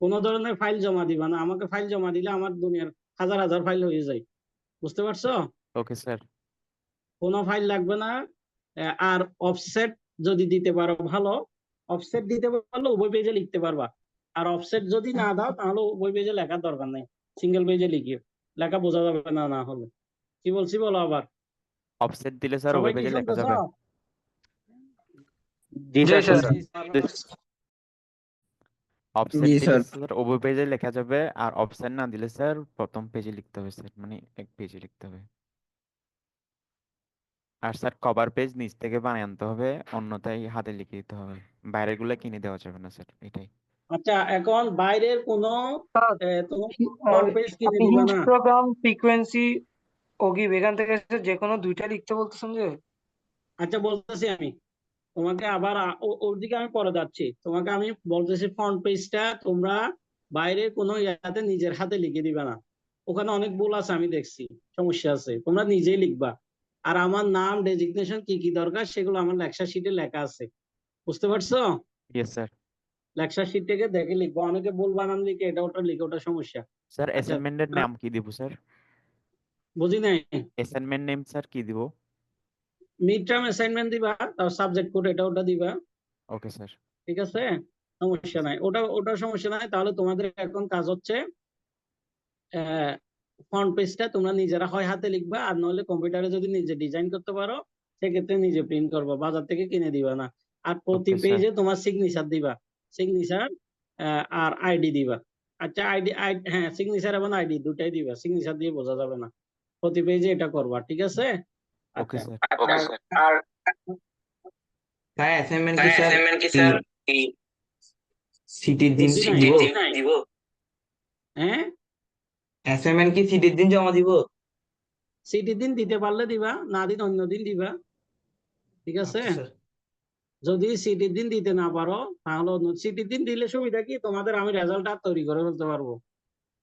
কোনো ধরনের ফাইল জমা দিবা না, আমাকে ফাইল জমা দিলে আমার দুনিয়ার হাজার হাজার ফাইল হয়ে যায়, বুঝতে পারছো? Okay sir. কোনো ফাইল লাগবে না। আর অফসেট যদি দিতে পারো ভালো, অফসেট দিতে পারলে উভয় পেজে লিখতে পারবা। আর অফসেট যদি না দাও তাহলে উভয় পেজে লেখার দরকার নেই, সিঙ্গেল পেজে লিখিও, লেখা বোঝা যাবে না না হলে। কি বলছি বলো আবার? অফসেট দিলে স্যার সবাই ওই কি পেজে লেখা শুনতেছো? যাবে? জি জি স্যার স্যার। অফসেট দিলে স্যার ওই পেজে লেখা যাবে, আর অফসেট না দিলে স্যার প্রথম পেজে লিখতে হবে স্যার, মানে এক পেজে লিখতে হবে। আর স্যার কভার পেজ নিচ থেকে বানিয়ে আনতে হবে, অন্যথায় হাতে লিখে দিতে হবে, বাইরের গুলো কিনে দেওয়া যাবে না স্যার, এটাই। আচ্ছা এখন বাইরের কোনো তোমার ফ্রন্ট পেজ কিনে আপনি দিবা না। হিস্টোগ্রাম, ফ্রিকোয়েন্সি, ওগিভ এখান থেকে যে কোনো 2টা লিখতে বলতেছেন যে? আচ্ছা বলতেছি আমি তোমাকে আবার ওর দিকে আমি পরে যাচ্ছি, তোমাকে আমি বলতেছি ফ্রন্ট পেজটা তোমরা বাইরে কোনো ইয়াতে নিজের হাতে লিখে দিবে না, ওখানে অনেক ভুল আছে আমি দেখছি, সমস্যা আছে, তোমরা নিজেই লিখবা। আর আমার নাম ডেজিগনেশন কি কি দরকার সেগুলো আমার লেকচার শিটে লেখা আছে, বুঝতে পারছো? Yes sir. লেকচার শিট থেকে দেখে লিখবো, অনেকে ভুল বানান লিখে এটা ওটা লিখে, ওটা সমস্যা। স্যার আচ্ছা অ্যাসাইনমেন্টের নাম কি দিব স্যার? বুঝি নাই। অ্যাসাইনমেন্ট নেম স্যার কি দিব? মিড টার্ম অ্যাসাইনমেন্ট দিবা, তার সাবজেক্ট কোড এটা ওটা দিবা, ওকে স্যার। ঠিক আছে? সমস্যা নাই, ওটা সমস্যা নাই। তাহলে তোমাদের এখন কাজ হচ্ছে ফ্রন্ট পেজটা তোমরা নিজেরা হয় হাতে লিখবা, আর নইলে কম্পিউটারে যদি নিজে ডিজাইন করতে পারো সেক্ষেত্রে নিজে প্রিন্ট করবা, বাজার থেকে কিনে দিবা না। আর প্রতি ওকে স্যার। পেজে তোমার সিগনেচার দিবা, সিগনেচার আর আইডি দিবা। আচ্ছা আইডি, হ্যাঁ সিগনেচার এবং আইডি দুটাই দিবা, সিগনেচার দিয়ে বোঝা যাবে না। প্রতি পেজে এটা করবা, ঠিক আছে? ওকে আচ্ছা স্যার। আর স্যার অ্যাসাইনমেন্ট কি স্যার সিটির দিন বুঝি নাই। দিব? হ্যাঁ অ্যাসাইনমেন্ট কি সিটির দিন জমা দিব? সিটির দিন দিতে পারলে দিবা, না দিন অন্য দিন দিবা, ঠিক আছে? আচ্ছা স্যার। যদি সিটির দিন দিতে না পারো তাহলে সিটির দিন দিলে সুবিধা কি, তোমাদের আমি রেজাল্টটা তৈরি করে ফেলতে পারবো,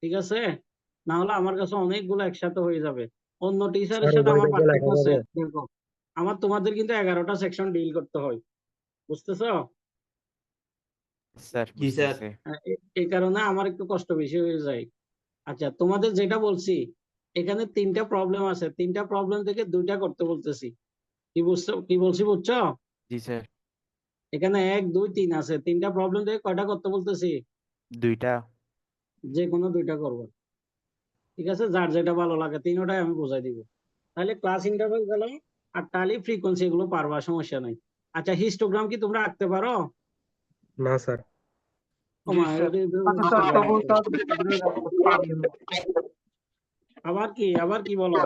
ঠিক আছে? না হলে আমার কাছে অনেকগুলো একসাথে হয়ে যাবে, অন্য টিচারের সাথে আমার পার্থক্য আছে। দেখো আমার তোমাদের কিন্তু 11টা সেকশন ডিল করতে হয়, বুঝতেছো? স্যার জি স্যার। বুঝতেছি। এই কারণে আমার একটু কষ্ট বেশি হয়ে যায়। আচ্ছা তোমাদের যেটা বলছি এখানে 3টা প্রবলেম আছে, 3টা প্রবলেম থেকে 2টা করতে বলতেছি। কি বলছি বুঝছো? জি স্যার। এখানে 1 2 3 আছে, 3টা প্রবলেম থেকে কয়টা করতে বলতেছি? 2টা। যে কোনো 2টা করবো, ঠিক আছে? যার যেটা ভালো লাগে 3টাই আমি বোঝাই দিব। তাহলে ক্লাস ইন্টারভেল গেল, আর টালি ফ্রিকোয়েন্সি এগুলো পারবা, সমস্যা নাই। আচ্ছা হিস্টোগ্রাম কি তোমরা আঁকতে পারো? না স্যার। ও জি মা, স্যার। আচ্ছা স্যার, তবু আবার কি বলো?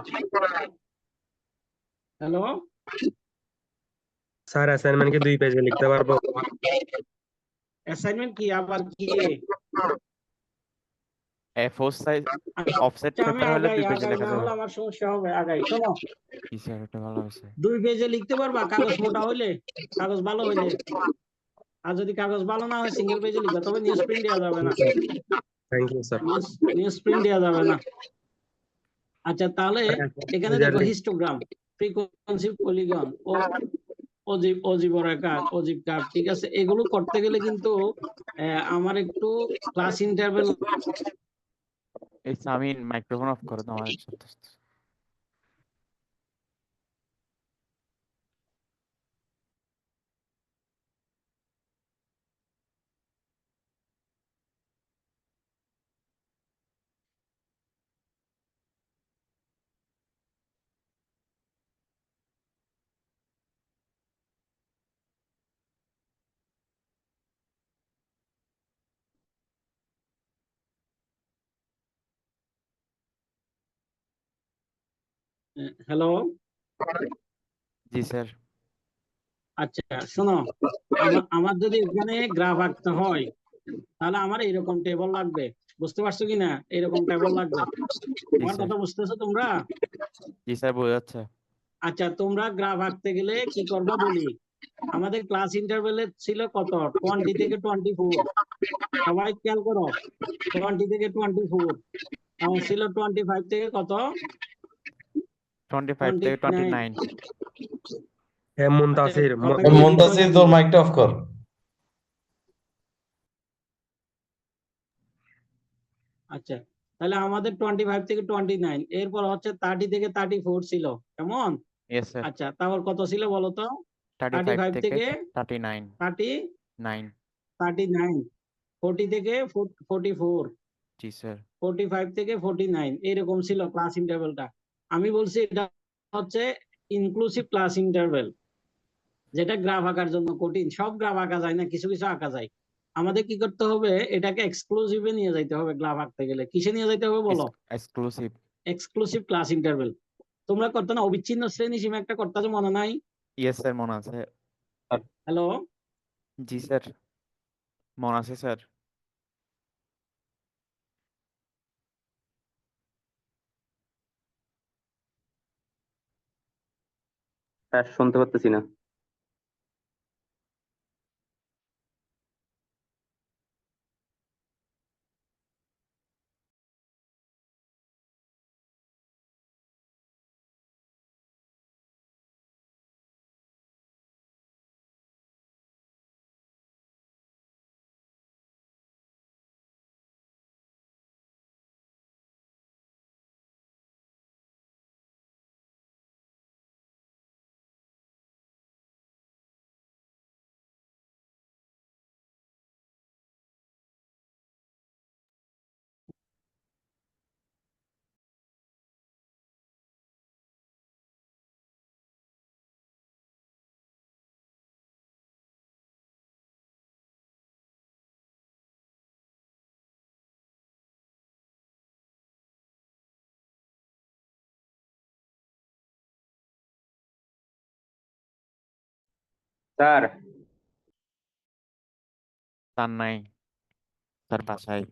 হ্যালো, স্যার অ্যাসাইনমেন্ট কি 2 পেজে লিখতে পারবো? অ্যাসাইনমেন্ট কি আবার কি? A4 সাইজ অফসেট আচ্ছা, আমি পেপার হলে আগাই 2 পেজে আগাই লেখা না যাবে। হলে আমার সমস্যা হবে, আগাই। শোনো, জি স্যার, এটা ভালো হয়েছে। 2 পেজে লিখতে পারবা কাগজ মোটা হইলে, কাগজ ভালো হইলে। আর যদি কাগজ ভালো না হয় সিঙ্গেল পেজে লিখবা, তবে নিউজ প্রিন্ট দেওয়া যাবে না। Thank you sir. News print দেওয়া যাবে না। আচ্ছা, তাহলে এখানে দেখো হিস্টোগ্রাম, ফ্রিকোয়েন্সি, পলিগন ও অজীব রেখা, অজীব কার্ভ, ঠিক আছে। এগুলো করতে গেলে কিন্তু আমার একটু ক্লাস ইন্টারভেল। এই সামিন মাইক্রোফোন অফ করে দাও আমার সাথে। হ্যালো, জি স্যার। আচ্ছা শোনো, আমার যদি এখানে গ্রাফ আঁকতে হয় তাহলে আমার এরকম টেবল লাগবে। বুঝতে পারছো কিনা? এরকম টেবল লাগবে। জি আমার স্যার। কথা বুঝতেছো তোমরা? জি স্যার, বোঝা যাচ্ছে। আচ্ছা, তোমরা গ্রাফ আঁকতে গেলে কি করবা বলি। আমাদের ক্লাস ইন্টারভেলে ছিল কত? 20 থেকে 24। সবাই খেয়াল করো, 20 থেকে 24। ছিল 25 থেকে কত? 25 থেকে 29। 29। হ্যাঁ, আচ্ছা, মুনতাসির কথা কি ঠিক মুনতাসির, হয়নি? তোর মাইকটা অফ কর। আচ্ছা, তাহলে আমাদের 25 থেকে 29, এরপর হচ্ছে 30 থেকে 34 ছিল, কেমন? Yes sir. আচ্ছা, তারপর কত ছিল বলো তো? 35 35 থেকে থেকে 39। 39, 40 থেকে 44, জি স্যার। 45 থেকে 49, এরকম ছিল ক্লাস ইন্টারভেলটা। আমি বলছি এটা হচ্ছে ইনক্লুসিভ ক্লাস ইন্টারভেল, যেটা গ্রাফ আঁকার জন্য কঠিন। সব গ্রাফ আঁকা যায় না, কিছু কিছু আঁকা যায়। আমাদের কি করতে হবে? এটাকে এক্সক্লুসিভে নিয়ে যাইতে হবে। গ্রাফ আঁকতে গেলে কিসে নিয়ে যাইতে হবে বলো? এক্সক্লুসিভ। Exclusive class interval. তোমরা করতে না, অবিচ্ছিন্ন শ্রেণী সীমা একটা করতে যে মনে নাই? ইয়েস স্যার, মনে আছে। হ্যালো, জি স্যার, মনে আছে স্যার। স্যার শুনতে পারতেছি না। স্যার তার নাই, তার বাসায়।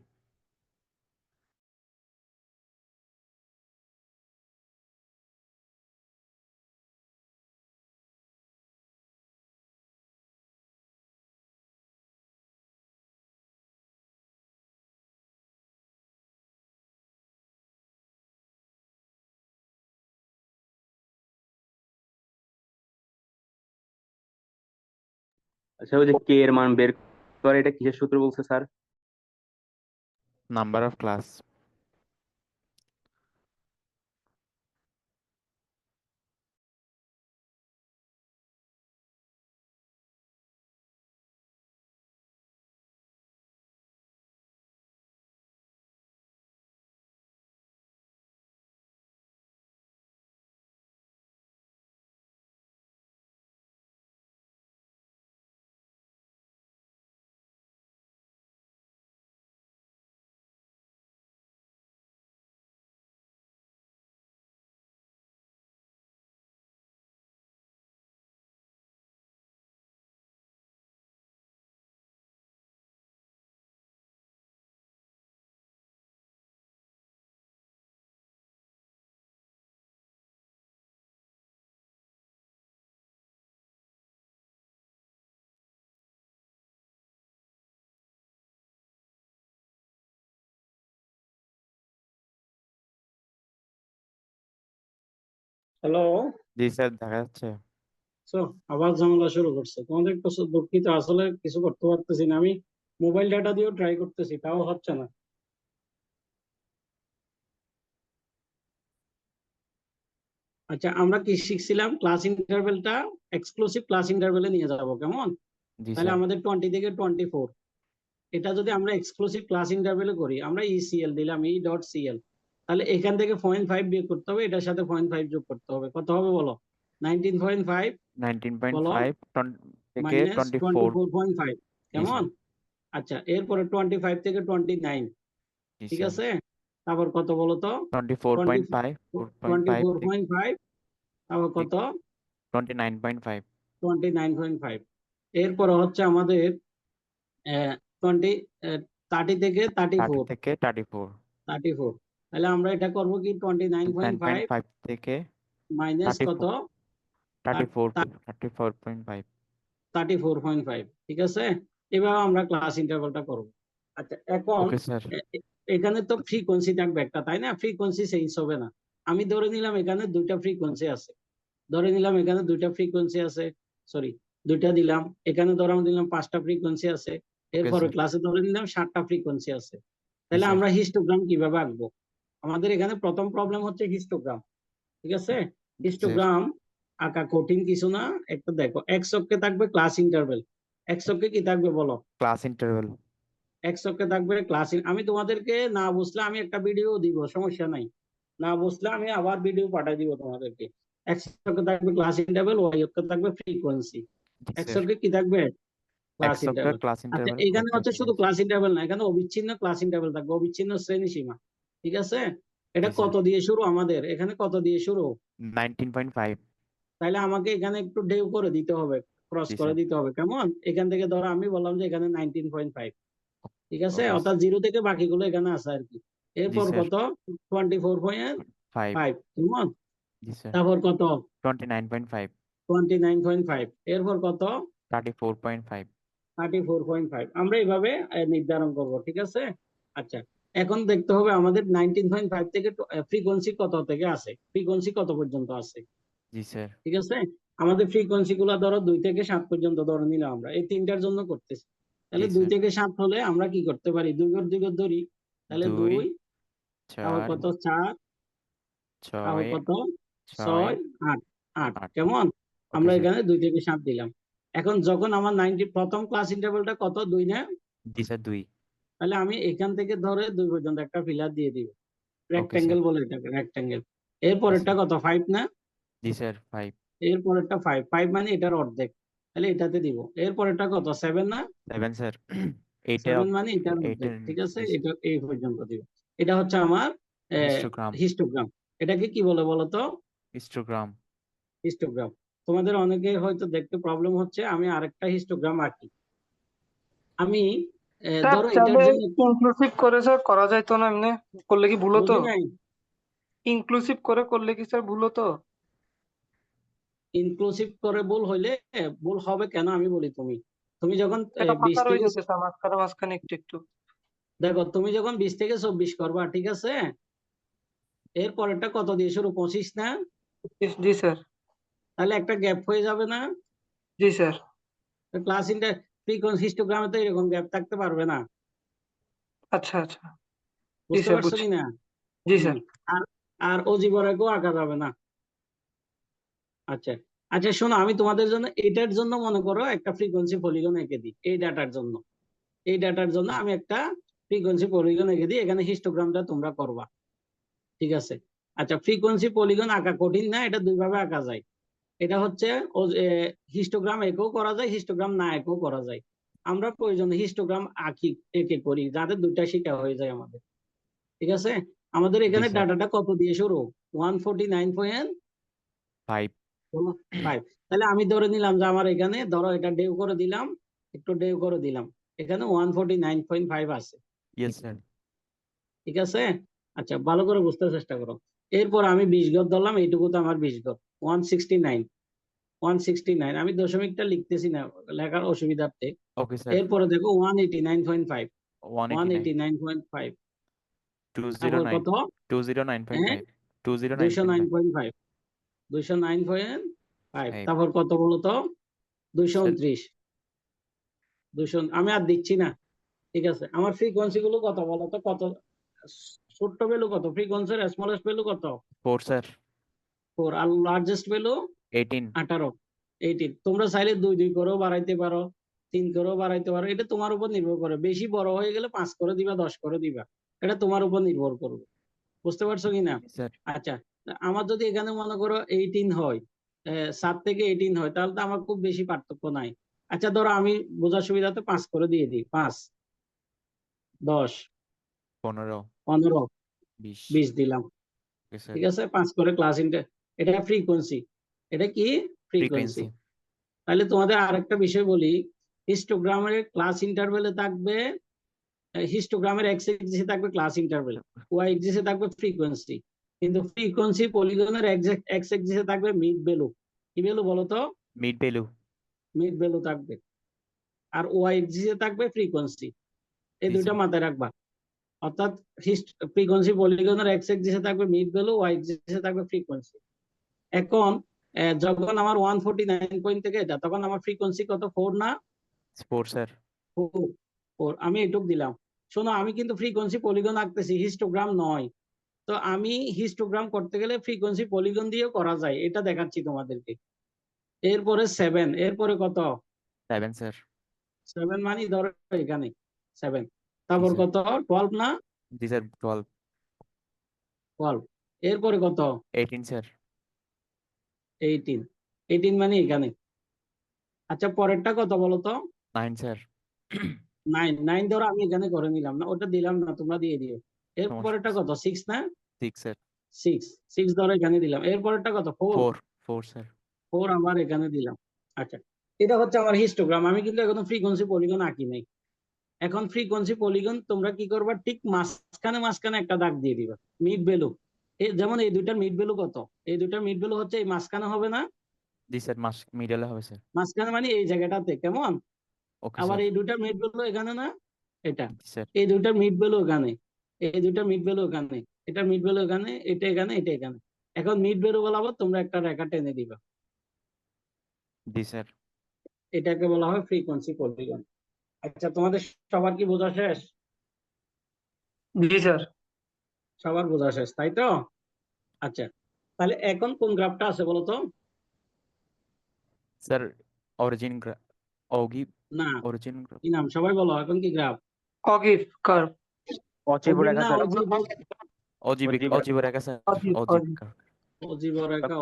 আচ্ছা, ওই যে কে এর মান বের করে, এটা কিসের সূত্র বলছে sir? Number of class. Hello, G sir দেখা যাচ্ছে। সো আবার ঝামেলা শুরু করছে। তোমাদের একটু দুঃখিত, আসলে কিছু করতে পারতেছি না। আমি মোবাইল ডাটা দিয়েও ট্রাই করতেছি, তাও হচ্ছে না। আচ্ছা, আমরা কি শিখছিলাম? ক্লাস ইন্টারভেলটা এক্সক্লুসিভ ক্লাস ইন্টারভেলে নিয়ে যাব, কেমন? জি তাহলে স্যার। আমাদের 20 থেকে 24, এটা যদি আমরা এক্সক্লুসিভ ক্লাস ইন্টারভেলে করি, আমরা ইসিএল দিলাম, ই ডট সিএল, তাহলে এখান থেকে 0.5 বিয়োগ করতে হবে, এটার সাথে 0.5 যোগ করতে হবে। কত হবে বলো? 19.5 বলো 19.5 থেকে মাইনাস 24। 24.5, জি কেমন? স্যার। আচ্ছা, এরপরে 25 থেকে 29, জি ঠিক স্যার। আছে? তারপর কত বলো তো? 24.5 4.5 থেকে 24.5, তারপর কত? 29.5 29.5। এরপরে হচ্ছে আমাদের 20 30 থেকে 30 34, থেকে 34 34। তাহলে আমরা এটা করব কি 29.5 9.5 থেকে মাইনাস কত? 34 34.5। 34.5, ঠিক আছে? এভাবে আমরা ক্লাস ইন্টারভালটা করব। আচ্ছা, এখন ওকে স্যার। এখানে তো ফ্রিকোয়েন্সি থাকবে একটা, তাই না? ফ্রিকোয়েন্সি চেঞ্জ হবে না। আমি ধরে নিলাম এখানে দুইটা ফ্রিকোয়েন্সি আছে, ধরে নিলাম এখানে দুইটা ফ্রিকোয়েন্সি আছে, সরি দুইটা দিলাম, এখানে ধরে দিলাম 5টা ফ্রিকোয়েন্সি আছে, এরপরে স্যার। ক্লাসে ধরে নিলাম 7টা ফ্রিকোয়েন্সি আছে। জি তাহলে স্যার। আমরা হিস্টোগ্রাম কিভাবে আঁকবো? আমাদের এখানে প্রথম প্রবলেম হচ্ছে হিস্টোগ্রাম, ঠিক আছে? স্যার। হিস্টোগ্রাম আঁকা কঠিন কিছু না। একটা দেখো, এক্স অক্ষে থাকবে ক্লাস ইন্টারভেল। এক্স অক্ষে কি থাকবে বলো? Class interval. এক্স অক্ষে থাকবে ক্লাস। আমি তোমাদেরকে না বুঝলে আমি একটা ভিডিও দিব, সমস্যা নাই। না বুঝলে আমি আবার ভিডিও পাঠিয়ে দিব তোমাদেরকে। এক্স অক্ষে থাকবে ক্লাস ইন্টারভেল, ওয়াই অক্ষে থাকবে ফ্রিকোয়েন্সি। জি এক্স স্যার। অক্ষে কি থাকবে? ক্লাস এক্স অক্ষে ইন্টারভেল। ক্লাস আচ্ছা, ইন্টারভেল, এখানে ওয়াই হচ্ছে শুধু ফ্রিকোয়েন্সি। ক্লাস ইন্টারভেল না, এখানে অবিচ্ছিন্ন ক্লাস ইন্টারভেল থাকবে, অবিচ্ছিন্ন শ্রেণীসীমা, ঠিক আছে? এটা জি স্যার। কত দিয়ে শুরু? আমাদের এখানে কত দিয়ে শুরু? 19.5। তাহলে আমাকে এখানে একটু ডেউ করে দিতে হবে, ক্রস জি করে স্যার। দিতে হবে, কেমন? এখান থেকে ধরো আমি বললাম যে এখানে 19.5, ঠিক আছে? ওকে অর্থাৎ 0 থেকে বাকিগুলো এখানে আছে আর কি। জি এরপর স্যার। কত? 24.5, 5। কেমন? জি স্যার। তারপর কত? 29.5 29.5। এরপর কত? 34.5। 34.5। আমরা এইভাবে নির্ধারণ করব, ঠিক আছে? আচ্ছা, এখন দেখতে হবে আমাদের 19.5 থেকে ফ্রিকোয়েন্সি কত থেকে আছে, ফ্রিকোয়েন্সি কত পর্যন্ত আছে, জি স্যার। ঠিক আছে? আমাদের ফ্রিকোয়েন্সি গুলো ধরো 2 থেকে 7 পর্যন্ত ধরে নিলাম, আমরা এই তিনটার জন্য করতেছি। তাহলে জি 2 স্যার। থেকে 7 হলে আমরা কি করতে পারি? 2 ঘর ধরি, তাহলে 2 2, তারপর 4 কত? 4, তারপর 6 কত? 6 6, 8, 8, 8। কেমন? ওকে আমরা স্যার। এখানে 2 থেকে 7 দিলাম। এখন যখন আমার 90 প্রথম ক্লাস ইন্টারভেলটা কত? 2 না? জি স্যার 2। তাহলে আমি এখান থেকে ধরে 2 পর্যন্ত একটা ফিলার দিয়ে দিব, ওকে স্যার। রেক্টেঙ্গেল বলে এটাকে, রেক্টেঙ্গেল। জি এরপরেরটা স্যার। কত? 5 না? জি স্যার 5। এরপরেরটা 5, 5 মানে এটার অর্ধেক, তাহলে এটাতে দিব। এরপরেরটা কত? 7 না? 7 স্যার। 8 7 মানে এটার 8 অর্ধেক, এর ঠিক আছে? জি স্যার। এটা এই পর্যন্ত দিব। এটা হচ্ছে আমার হিস্টোগ্রাম। হিস্টোগ্রাম। এটাকে কি বলে বলো তো? হিস্টোগ্রাম। হিস্টোগ্রাম। তোমাদের অনেকে হয়তো দেখতে প্রবলেম হচ্ছে, আমি আরেকটা হিস্টোগ্রাম আঁকি। আমি স্যার ধরো এটার চাইলে জন্য ইনক্লুসিভ করে স্যার করা যাইতো না? এমনি করলে কি ভুল হতো? বুঝি নাই। ইনক্লুসিভ করে করলে কি স্যার ভুল হতো? ইনক্লুসিভ করে ভুল হইলে ভুল হবে কেন আমি বলি। তুমি তুমি যখন এটা 20 ফাঁকা রয়ে থেকে যেতে স্যার মাঝখানে মাঝখানে একটু একটু। দেখো, তুমি যখন 20 থেকে 24 করবা, ঠিক আছে? এর পরেরটা কত দিয়ে শুরু? 25 না? জি স্যার। তাহলে একটা গ্যাপ হয়ে যাবে না? জি স্যার। ক্লাস ইন্টার ফ্রিকোয়েন্সি হিস্টোগ্রামে তো এরকম গ্যাপ থাকতে পারবে না, আচ্ছা আচ্ছা। জি বুঝতে স্যার পারছো বুঝছি। কিনা? জি হুম। স্যার। আর আর অজিবরেকেও আঁকা যাবে না। আচ্ছা, আচ্ছা শোনো, আমি তোমাদের জন্য এটার জন্য মনে করো একটা ফ্রিকোয়েন্সি পলিগন এঁকে দিই, এই ডাটার জন্য। এই ডাটার জন্য আমি একটা ফ্রিকোয়েন্সি পলিগন এঁকে দিই, এখানে হিস্টোগ্রামটা তোমরা করবা, ঠিক আছে? আচ্ছা, ফ্রিকোয়েন্সি পলিগন আঁকা কঠিন না, এটা দুই ভাবে আঁকা যায়। এটা হচ্ছে হিস্টোগ্রাম এঁকেও করা যায়, হিস্টোগ্রাম না এঁকেও করা যায়। আমরা প্রয়োজনে হিস্টোগ্রাম আঁকি, এঁকে করি, যাতে দুইটা শিখা হয়ে যায় আমাদের, ঠিক আছে? আমাদের জি এখানে স্যার। ডাটাটা কত দিয়ে শুরু? 149.5। 5। তাহলে আমি ধরে নিলাম যে আমার এখানে ধরো এটা ডেউ করে দিলাম, একটু ডেউ করে দিলাম, এখানে 149.5 আছে, ইয়েস স্যার। ঠিক আছে? আচ্ছা, ভালো করে বুঝতে চেষ্টা করো। এরপর আমি 20 ঘর ধরলাম, এইটুকু তো আমার 20 ঘর, 169, 169। আমি দশমিকটা লিখতেছি না লেখার অসুবিধার্থে। Okay sir. এরপরে দেখো 189.5, 189 189.5। তারপর 209 কত? 209.5 হ্যাঁ, 209.5 209.5। 209.5 Five. তারপর কত বলো তো? 229। আমি আর দিচ্ছি না, ঠিক আছে। আমার ফ্রিকোয়েন্সি গুলো কত বলো তো? কত ছোট্ট ভ্যালু কত? ফ্রিকোয়েন্সির স্মলেস্ট ভ্যালু কত? 4 স্যার 4 আর লার্জেস্ট ভ্যালু 18 18। তোমরা চাইলে 2 করেও বাড়াইতে পারো, 3 করেও বাড়াইতে পারো, এটা তোমার উপর নির্ভর করে। বেশি বড় হয়ে গেলে 5 করে দিবা, 10 করে দিবা, এটা তোমার উপর নির্ভর করবে। বুঝতে পারছো কিনা? স্যার আচ্ছা, আমার যদি এখানে মনে করো 18 হয়, 7 থেকে 18 হয়, তাহলে তো আমার খুব বেশি পার্থক্য নাই। আচ্ছা ধরো আমি বোঝার সুবিধাতে 5 করে দিয়ে দিই, 5, 10, 15 15, 20 20 দিলাম, ওকে স্যার ঠিক আছে। 5 করে ক্লাস ইন্টার, এটা ফ্রিকোয়েন্সি। এটা কি? ফ্রিকোয়েন্সি। ফ্রিকোয়েন্সি তাহলে তোমাদের আরেকটা বিষয় বলি, হিস্টোগ্রামের ক্লাস ইন্টারভেলে থাকবে, হিস্টোগ্রামের এক্স এক্সিসে থাকবে ক্লাস ইন্টারভেল, ওয়াই এক্সিসে থাকবে ফ্রিকোয়েন্সি, কিন্তু ফ্রিকোয়েন্সি পলিগনের এক্স এক্সিসে থাকবে মিড ভ্যালু। কি ভ্যালু বলো তো? মিড ভ্যালু মিড ভ্যালু থাকবে। আর ওয়াই এক্সিসে থাকবে ফ্রিকোয়েন্সি। এই জি দুইটা স্যার মাথায় রাখবা। অর্থাৎ ফ্রিকোয়েন্সি পলিগনের এক্স এক্সিসে থাকবে মিড ভ্যালু, ওয়াই এক্সিসে থাকবে ফ্রিকোয়েন্সি। এখন যখন আমার 149 পয়েন্ট থেকে এটা, তখন আমার ফ্রিকোয়েন্সি কত? 4 না? 4 স্যার 4। আমি এটুক দিলাম। শোনো, আমি কিন্তু ফ্রিকোয়েন্সি পলিগন আঁকতেছি, হিস্টোগ্রাম নয়। তো আমি হিস্টোগ্রাম করতে গেলে ফ্রিকোয়েন্সি পলিগন দিয়েও করা যায়, এটা দেখাচ্ছি তোমাদেরকে। এরপরে 7, এরপরে কত? 7 স্যার 7 মানে ধরো এখানে 7, তারপর স্যার। কত? 12 না? জি স্যার 12 12, এরপরে কত? 18 স্যার 18, 18 মানে এখানে। আচ্ছা পরেরটা কত বলো তো? 9 স্যার 9, 9 ধরো আমি এখানে করে নিলাম না, ওটা দিলাম না, তোমরা দিয়ে দিও। এরপরেরটা কত? 6 না? 6 স্যার 6 ধরো এখানে দিলাম। এরপরেরটা কত? 4 4 স্যার 4 আবার এখানে দিলাম। আচ্ছা, এটা হচ্ছে আমার হিস্টোগ্রাম। আমি কিন্তু এখনো ফ্রিকোয়েন্সি পলিগন আঁকি নাই। এখন ফ্রিকোয়েন্সি পলিগন তোমরা কি করবা? ঠিক মাঝখানে একটা দাগ দিয়ে দিবা, মিড ভ্যালু। যেমন এই দুইটার মিড ভ্যালু কত? এই দুইটার মিড ভ্যালু হচ্ছে এই মাঝখানে, হবে না? জি স্যার মিডলে হবে স্যার মাঝখানে মানে এই জায়গাটাতে, কেমন? ওকে আবার স্যার এই দুইটার মিড ভ্যালু এখানে না? এটা জি স্যার এই দুইটার মিড ভ্যালু এখানে, এই দুইটার মিড ভ্যালু এখানে, এটার মিড ভ্যালু এখানে, এটা এখানে, এটা এখানে। এখন মিড ভ্যালু বলাবো, তোমরা একটা রেখা টেনে দিবা। জি স্যার এটাকে বলা হয় ফ্রিকোয়েন্সি পলিগন। আচ্ছা, তোমাদের সবার কি বোঝা শেষ? জি স্যার। সবার বোঝা শেষ, তাই তো? আচ্ছা, তাহলে এখন কোন গ্রাফটা আছে বলো তো? স্যার অরিজিন অগি না, অরিজিন কি নাম? সবাই বলো, এখন কি গ্রাফ? Ogive curve. অজীব না, অজীব রেখা স্যার অজীব অজীব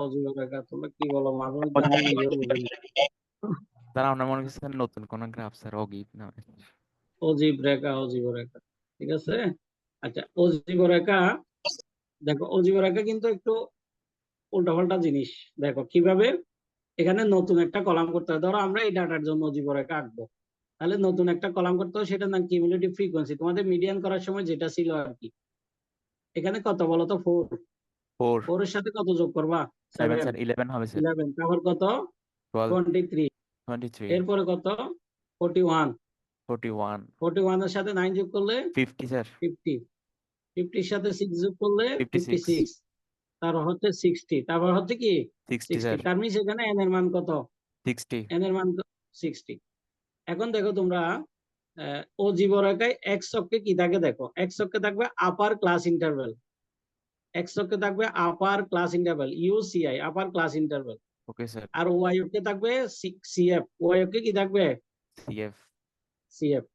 অজীব রেখা। তোমরা কি বলো? মাঝে মধ্যে আমি নিজেও বুঝি না। স্যার আমরা মনে করছি স্যার নতুন কোন গ্রাফ স্যার অগিব না অজীব রেখা, ঠিক আছে। আচ্ছা, অজীব রেখা, দেখো অজীব রেখা কিন্তু একটু উল্টাপাল্টা জিনিস। দেখো কিভাবে, এখানে নতুন একটা কলাম করতে হয়। ধরো আমরা এই ডাটার জন্য অজীব রেখা আঁকবো, তাহলে নতুন একটা কলাম করতে হয়, সেটার নাম কিউমুলেটিভ ফ্রিকোয়েন্সি। তোমাদের মিডিয়ান করার সময় যেটা ছিল আর কি। এখানে কত বলো তো? 4। 4 4 এর সাথে কত যোগ করবা? 7 স্যার 11 হবে স্যার 11, তারপর কত? 12 23, 23 এরপরে কত? 41, 41 41 এর সাথে 9 যোগ করলে 50 স্যার 50, 50 এর সাথে 6 যোগ করলে 56 56, তারপর হচ্ছে 60, তারপর হচ্ছে কি 60 স্যার 60। তার মানে সেখানে n এর মান কত? 60 n এর মান 60। এখন দেখো তোমরা, অজীব রেখায় x অক্ষে কি থাকে? দেখো x অক্ষে থাকবে আপার ক্লাস ইন্টারভ্যাল, x অক্ষে থাকবে upper class interval, UCI, upper class interval. Okay sir আর y অক্ষে থাকবে CF, y অক্ষে কি থাকবে? CF CF।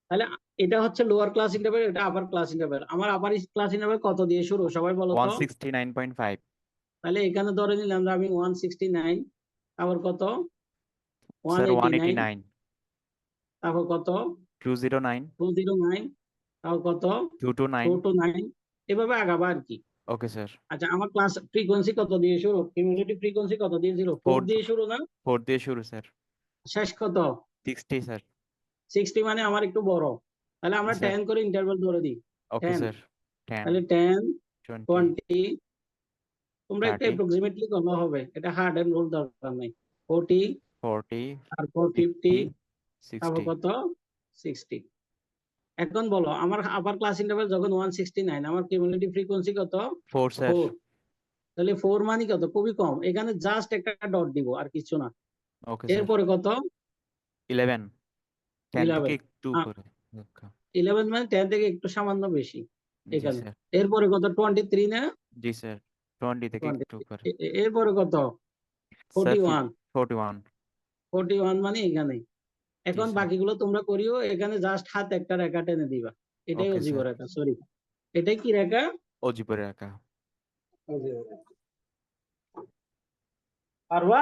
তাহলে এটা হচ্ছে লোয়ার ক্লাস ইন্টারভ্যাল, এটা আপার ক্লাস ইন্টারভ্যাল। আমার আপার ক্লাস ইন্টারভ্যাল কত দিয়ে শুরু? সবাই বলো তো। 169.5 তাহলে এখানে ধরে নিলাম যে আমি 169, তারপর কত? স্যার 189, 189 তারপর কত? 209 209, তারপর কত? 229 229, এভাবে আগাবা আর কি। ওকে স্যার আচ্ছা, আমার ক্লাস ফ্রিকোয়েন্সি কত দিয়ে শুরু? কিউমুলেটিভ ফ্রিকোয়েন্সি কত দিয়ে ছিল? 4 দিয়ে শুরু না? 4 দিয়ে শুরু স্যার শেষ কত? 60 স্যার 60 মানে আমার একটু বড়, তাহলে আমরা স্যার 10 করে ইন্টারভ্যাল ধরে দিই। ওকে 10, স্যার 10 তাহলে 10, 20 20, তোমরা একটা 30 অ্যাপ্রক্সিমেটলি করলে হবে, এটা হার্ড এন্ড রুল দরকার নাই। 40, 40 তারপর 50, 50 তারপর 60 কত? 60। এখন বলো, আমার আপার ক্লাস ইন্টারভ্যাল যখন 169, আমার কিউমুলেটিভ ফ্রিকোয়েন্সি কত? 4 স্যার 4। তাহলে 4 মানে কত? খুবই কম, এখানে জাস্ট একটা ডট দিব আর কিছু না। Okay sir. এরপরে কত? 11 10 থেকে 11 একটু উপরে। ওকে 11 মানে 10 থেকে একটু সামান্য বেশি জি এখানে। স্যার। এরপরে কত? 23 না? জি স্যার 20 থেকে 20 একটু উপরে। এরপরে কত? স্যার 41 41 41 মানে এখানে। জি এখন স্যার। বাকিগুলো তোমরা করিও, এখানে জাস্ট হাত একটা রেখা টেনে দিবা, এটাই ওকে অজীব স্যার। রেখা, সরি এটাই কি রেখা? অজিবরে রাখা। অজীব রেখা। পারবা?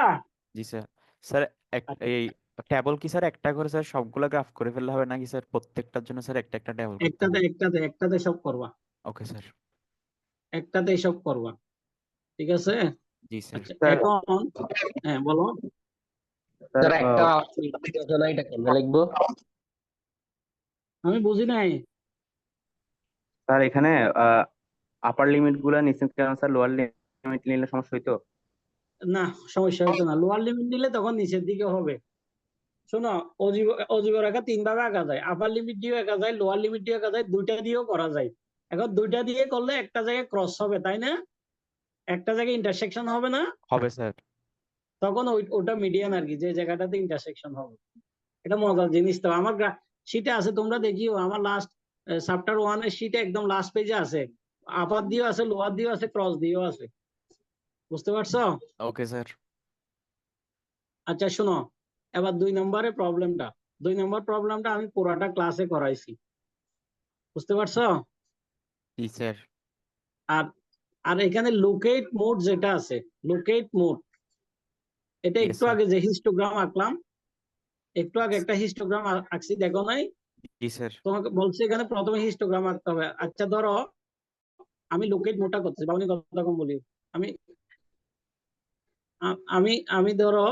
জি স্যার। স্যার আচ্ছা, এই টেবল কি স্যার একটা করে স্যার সবগুলো গ্রাফ করে ফেললে হবে নাকি স্যার প্রত্যেকটার জন্য স্যার একটা একটা টেবল করতে একটাতে হবে? একটাতে সব করবা, ওকে স্যার। একটাতে সব করবা, ঠিক আছে? জি স্যার। আচ্ছা স্যার এখন হ্যাঁ বলো। স্যার একটা এটা কেমনে লিখবো? আমি বুঝি নাই। স্যার এখানে আপার লিমিট গুলা নিচে কেন স্যার? লোয়ার লিমিট নিলে সমস্যা হইতো? না, সমস্যা হইতো না, লোয়ার লিমিট দিলে তখন নিচের দিকে হবে। শোনো, অজীব অজীব রেখা 3 ভাবে আঁকা যায়, আপার লিমিট দিয়েও আঁকা যায়, লোয়ার লিমিট দিয়ে আঁকা যায়, দুইটা দিয়েও করা যায়। এখন দুইটা দিয়ে করলে একটা জায়গায় ক্রস হবে, তাই না? একটা জায়গায় ইন্টারসেকশন হবে না? হবে স্যার। তখন ওটা মিডিয়ান আর কি, যে জায়গাটাতে ইন্টারসেকশন হবে। এটা মজার জিনিস তো, আমার শীটে আছে, তোমরা দেখিও, আমার লাস্ট চ্যাপ্টার 1 এর শীটে একদম লাস্ট পেজে আছে, আপার দিয়েও আছে, লোয়ার দিয়েও আছে, ক্রস দিয়েও আছে। বুঝতে পারছো? Okay sir. আচ্ছা শোনো, এবার 2 নম্বরের প্রবলেমটা, 2 নম্বর প্রবলেমটা আমি পুরাটা ক্লাসে করাইছি। বুঝতে পারছো? জি স্যার। আর আর এখানে লোকেট মোড যেটা আছে, লোকেট মোড, এটা ইয়েস একটু স্যার। আগে যে হিস্টোগ্রাম আঁকলাম, একটু আগে একটা হিস্টোগ্রাম আঁকছি, দেখো নাই? জি স্যার। তোমাকে বলছি এখানে প্রথমে হিস্টোগ্রাম আঁকতে হবে। আচ্ছা ধরো আমি লোকেট মোডটা করতেছি, বাবুনি কথা কম বলি, আমি আমি ধরো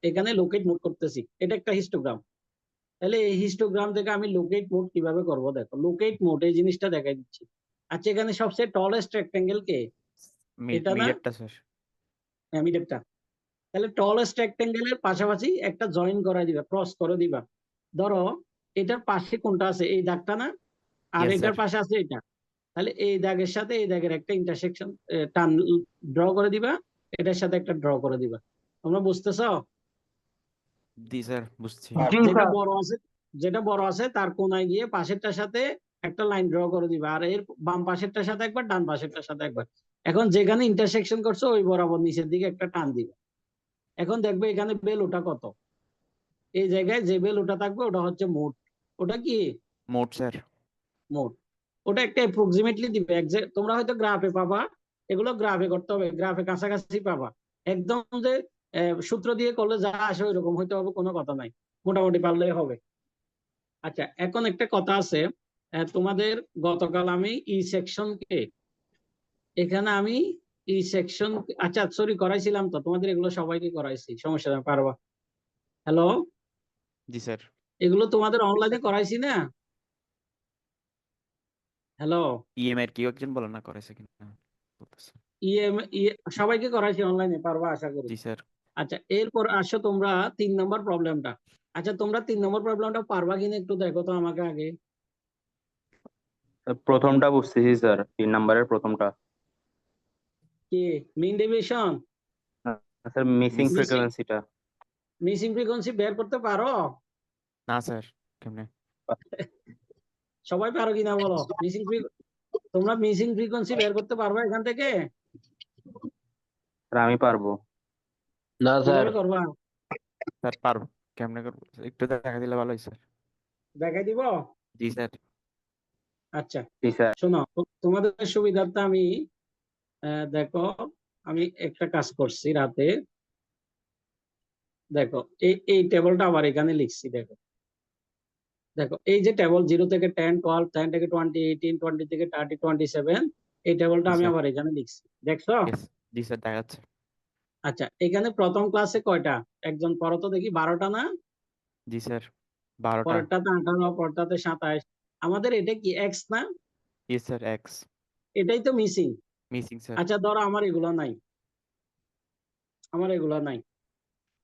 এখানে লোকেট মোড করতেছি, এটা একটা হিস্টোগ্রাম। তাহলে এই হিস্টোগ্রাম থেকে আমি লোকেট মোড কিভাবে করব, দেখো লোকেট মোড এই জিনিসটা দেখাই দিচ্ছি। আচ্ছা এখানে সবচেয়ে টলেস্ট রেক্টেঙ্গেল কে? এটা না? মিডেরটা স্যার। হ্যাঁ মিডলটা। তাহলে টলেস্ট রেক্টেঙ্গেলের পাশাপাশি একটা জয়েন করা দিবা, ক্রস করে দিবা। ধরো এটার পাশে কোনটা আছে? এই দাগটা না? আর ইয়েস এটার স্যার। পাশে আছে এটা। তাহলে এই দাগের সাথে এই দাগের একটা ইন্টারসেকশন টান ড্র করে দিবা, এটার সাথে একটা ড্র করে দিবা। তোমরা বুঝতেছো? জি স্যার বুঝছি। যেটা বড় আছে তার কোনায় গিয়ে পাশেরটার সাথে একটা লাইন ড্র করে দিবা, আর এর বাম পাশেরটার সাথে একবার, ডান পাশেরটার সাথে একবার। এখন যেখানে ইন্টারসেকশন করছো ওই বরাবর নিচের দিকে একটা টান দিবে। এখন দেখবে এখানে বেলুটা কত, এই জায়গায় যে বেলুটা থাকবে ওটা হচ্ছে মোট। ওটা কি? মোট স্যার। মোট। ওটা একটা অ্যাপ্রক্সিমেটলি দিবে, তোমরা হয়তো গ্রাফে পাবা, এগুলো গ্রাফে করতে হবে, গ্রাফে কাছাকাছি পাবা। একদম যে সূত্র দিয়ে করলে যা আসে ওইরকম হয়তো হবে, কোনো কথা নাই, মোটামুটি পারলেই হবে। আচ্ছা এখন একটা কথা আছে, তোমাদের গতকাল আমি ই সেকশনকে, এখানে আমি ই সেকশন, আচ্ছা সরি করাইছিলাম তো তোমাদের, এগুলো সবাইকে করাইছি, সমস্যা নেই, পারবা। হ্যালো, জি স্যার। এগুলো তোমাদের অনলাইনে করাইছি না? হ্যালো, ইএমআই কেউ একজন বলে না করেছে কিনা বলতেছে। সবাইকে করাইছি অনলাইনে, পারবা আশা করি। জি স্যার। আচ্ছা এরপর আসো তোমরা 3 নম্বর প্রবলেমটা। আচ্ছা তোমরা 3 নম্বর প্রবলেমটা পারবা কিনা একটু দেখো তো আমাকে আগে। প্রথমটা বুঝতেছি স্যার, 3 নাম্বারের প্রথমটা। কি? Mean deviation? স্যার মিসিং ফ্রিকোয়েন্সিটা। মিসিং ফ্রিকোয়েন্সি বের করতে পারো? না স্যার। কেমনে? সবাই পারো কিনা বলো। তোমরা মিসিং ফ্রিকোয়েন্সি বের করতে পারবে এখান থেকে? স্যার আমি পারবো। না কিভাবে করবা? স্যার পারবো। কেমনে করবো একটু দেখা দিলে ভালো হয় স্যার। দেখাই দিব? জি স্যার। আচ্ছা জি স্যার। শোনো, তোমাদের সুবিধার্থে আমি দেখো, আমি একটা কাজ করছি রাতে, দেখো এই টেবিলটা আবার এখানে লিখছি, দেখো দেখো এই যে টেবিল 0 থেকে 10, 12, 10 থেকে 20, 18, 20 থেকে 30, 27, এই টেবিলটা জি আমি স্যার। আবার এখানে লিখছি, দেখছো? জি স্যার দেখা যাচ্ছে। আচ্ছা এখানে প্রথম ক্লাসে কয়টা? একজন পড়ো তো দেখি, 12টা না? জি স্যার 12টা। পরেরটাতে 18, পরেরটাতে 27। আমাদের এটা কি এক্স না? Yes sir x. এটাই তো মিসিং। Missing sir. আচ্ছা ধরো আমার এগুলো নাই, আমার এগুলো নাই।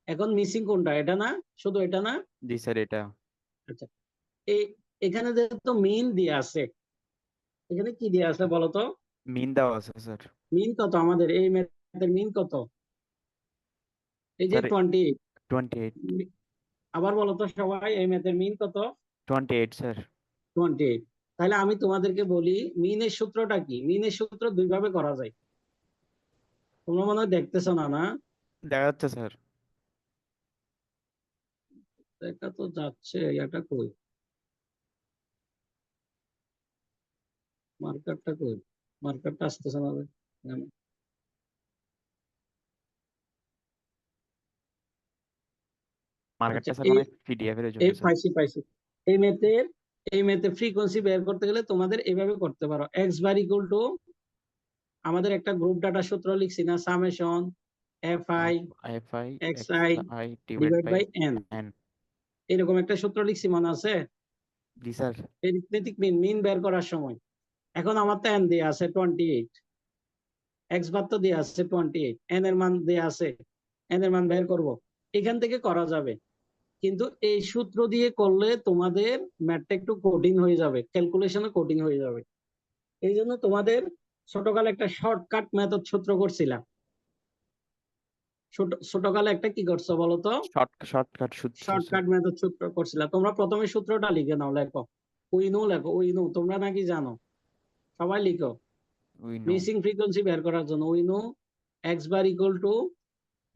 এখন মিসিং কোনটা? এটা না? শুধু এটা না? জি স্যার এটা। আচ্ছা এই এখানে যেহেতু মিন দিয়ে আছে, এখানে কি দিয়ে আছে বলো তো? মিন দেওয়া আছে স্যার। মিন কত আমাদের এই ম্যাথের মিন কত? এই যে স্যার 28। 28 আবার বলো তো সবাই, এই ম্যাথের মিন কত? 28 স্যার 28। তাহলে আমি তোমাদেরকে বলি মিনের সূত্রটা কি। মিনের সূত্র দুই ভাবে করা যায়। তোমরা মনে হয় দেখতেছো না, না? দেখা যাচ্ছে স্যার দেখা তো যাচ্ছে, এটা কই, মার্কারটা কই, মার্কারটা আসতেছে না যে। এখানে। মার্কেটটা আচ্ছা, স্যার এই মানে পিডিএফ এর এই জন্য স্যার পাইছি। এই ম্যাথের ফ্রিকোয়েন্সি বের করতে গেলে তোমাদের এভাবে করতে পারো। এক্স বার ইকুয়াল টু, আমাদের একটা গ্রুপ ডাটা সূত্র লিখছি না, summation F I FI x x I I divide divide bye bye N, N এরকম একটা সূত্র লিখছি, মনে আছে? জি স্যার এরিথমেটিক মিন বের করার সময়। এখন আমার তো এন দেয়া আছে 28, এক্স বার তো দেয়া আছে 28, এন এর মান দেয়া আছে, এন এর মান বের করব, এখান থেকে করা যাবে। কিন্তু এই সূত্র দিয়ে করলে তোমাদের ম্যাথটা একটু কঠিন হয়ে যাবে, ক্যালকুলেশনে কঠিন হয়ে যাবে। এই জন্য তোমাদের ছোটকালে একটা শর্টকাট মেথড সূত্র করছিলাম। ছোটকালে একটা কি করছো বলো তো? শর্টকাট সূত্র স্যার শর্টকাট মেথড সূত্র করছিলাম। তোমরা প্রথমে সূত্রটা লিখে নাও, লেখো উইনো, লেখো উইনো, তোমরা নাকি জানো, সবাই লিখো। উই নো মিসিং ফ্রিকোয়েন্সি বের করার জন্য we know X bar equal to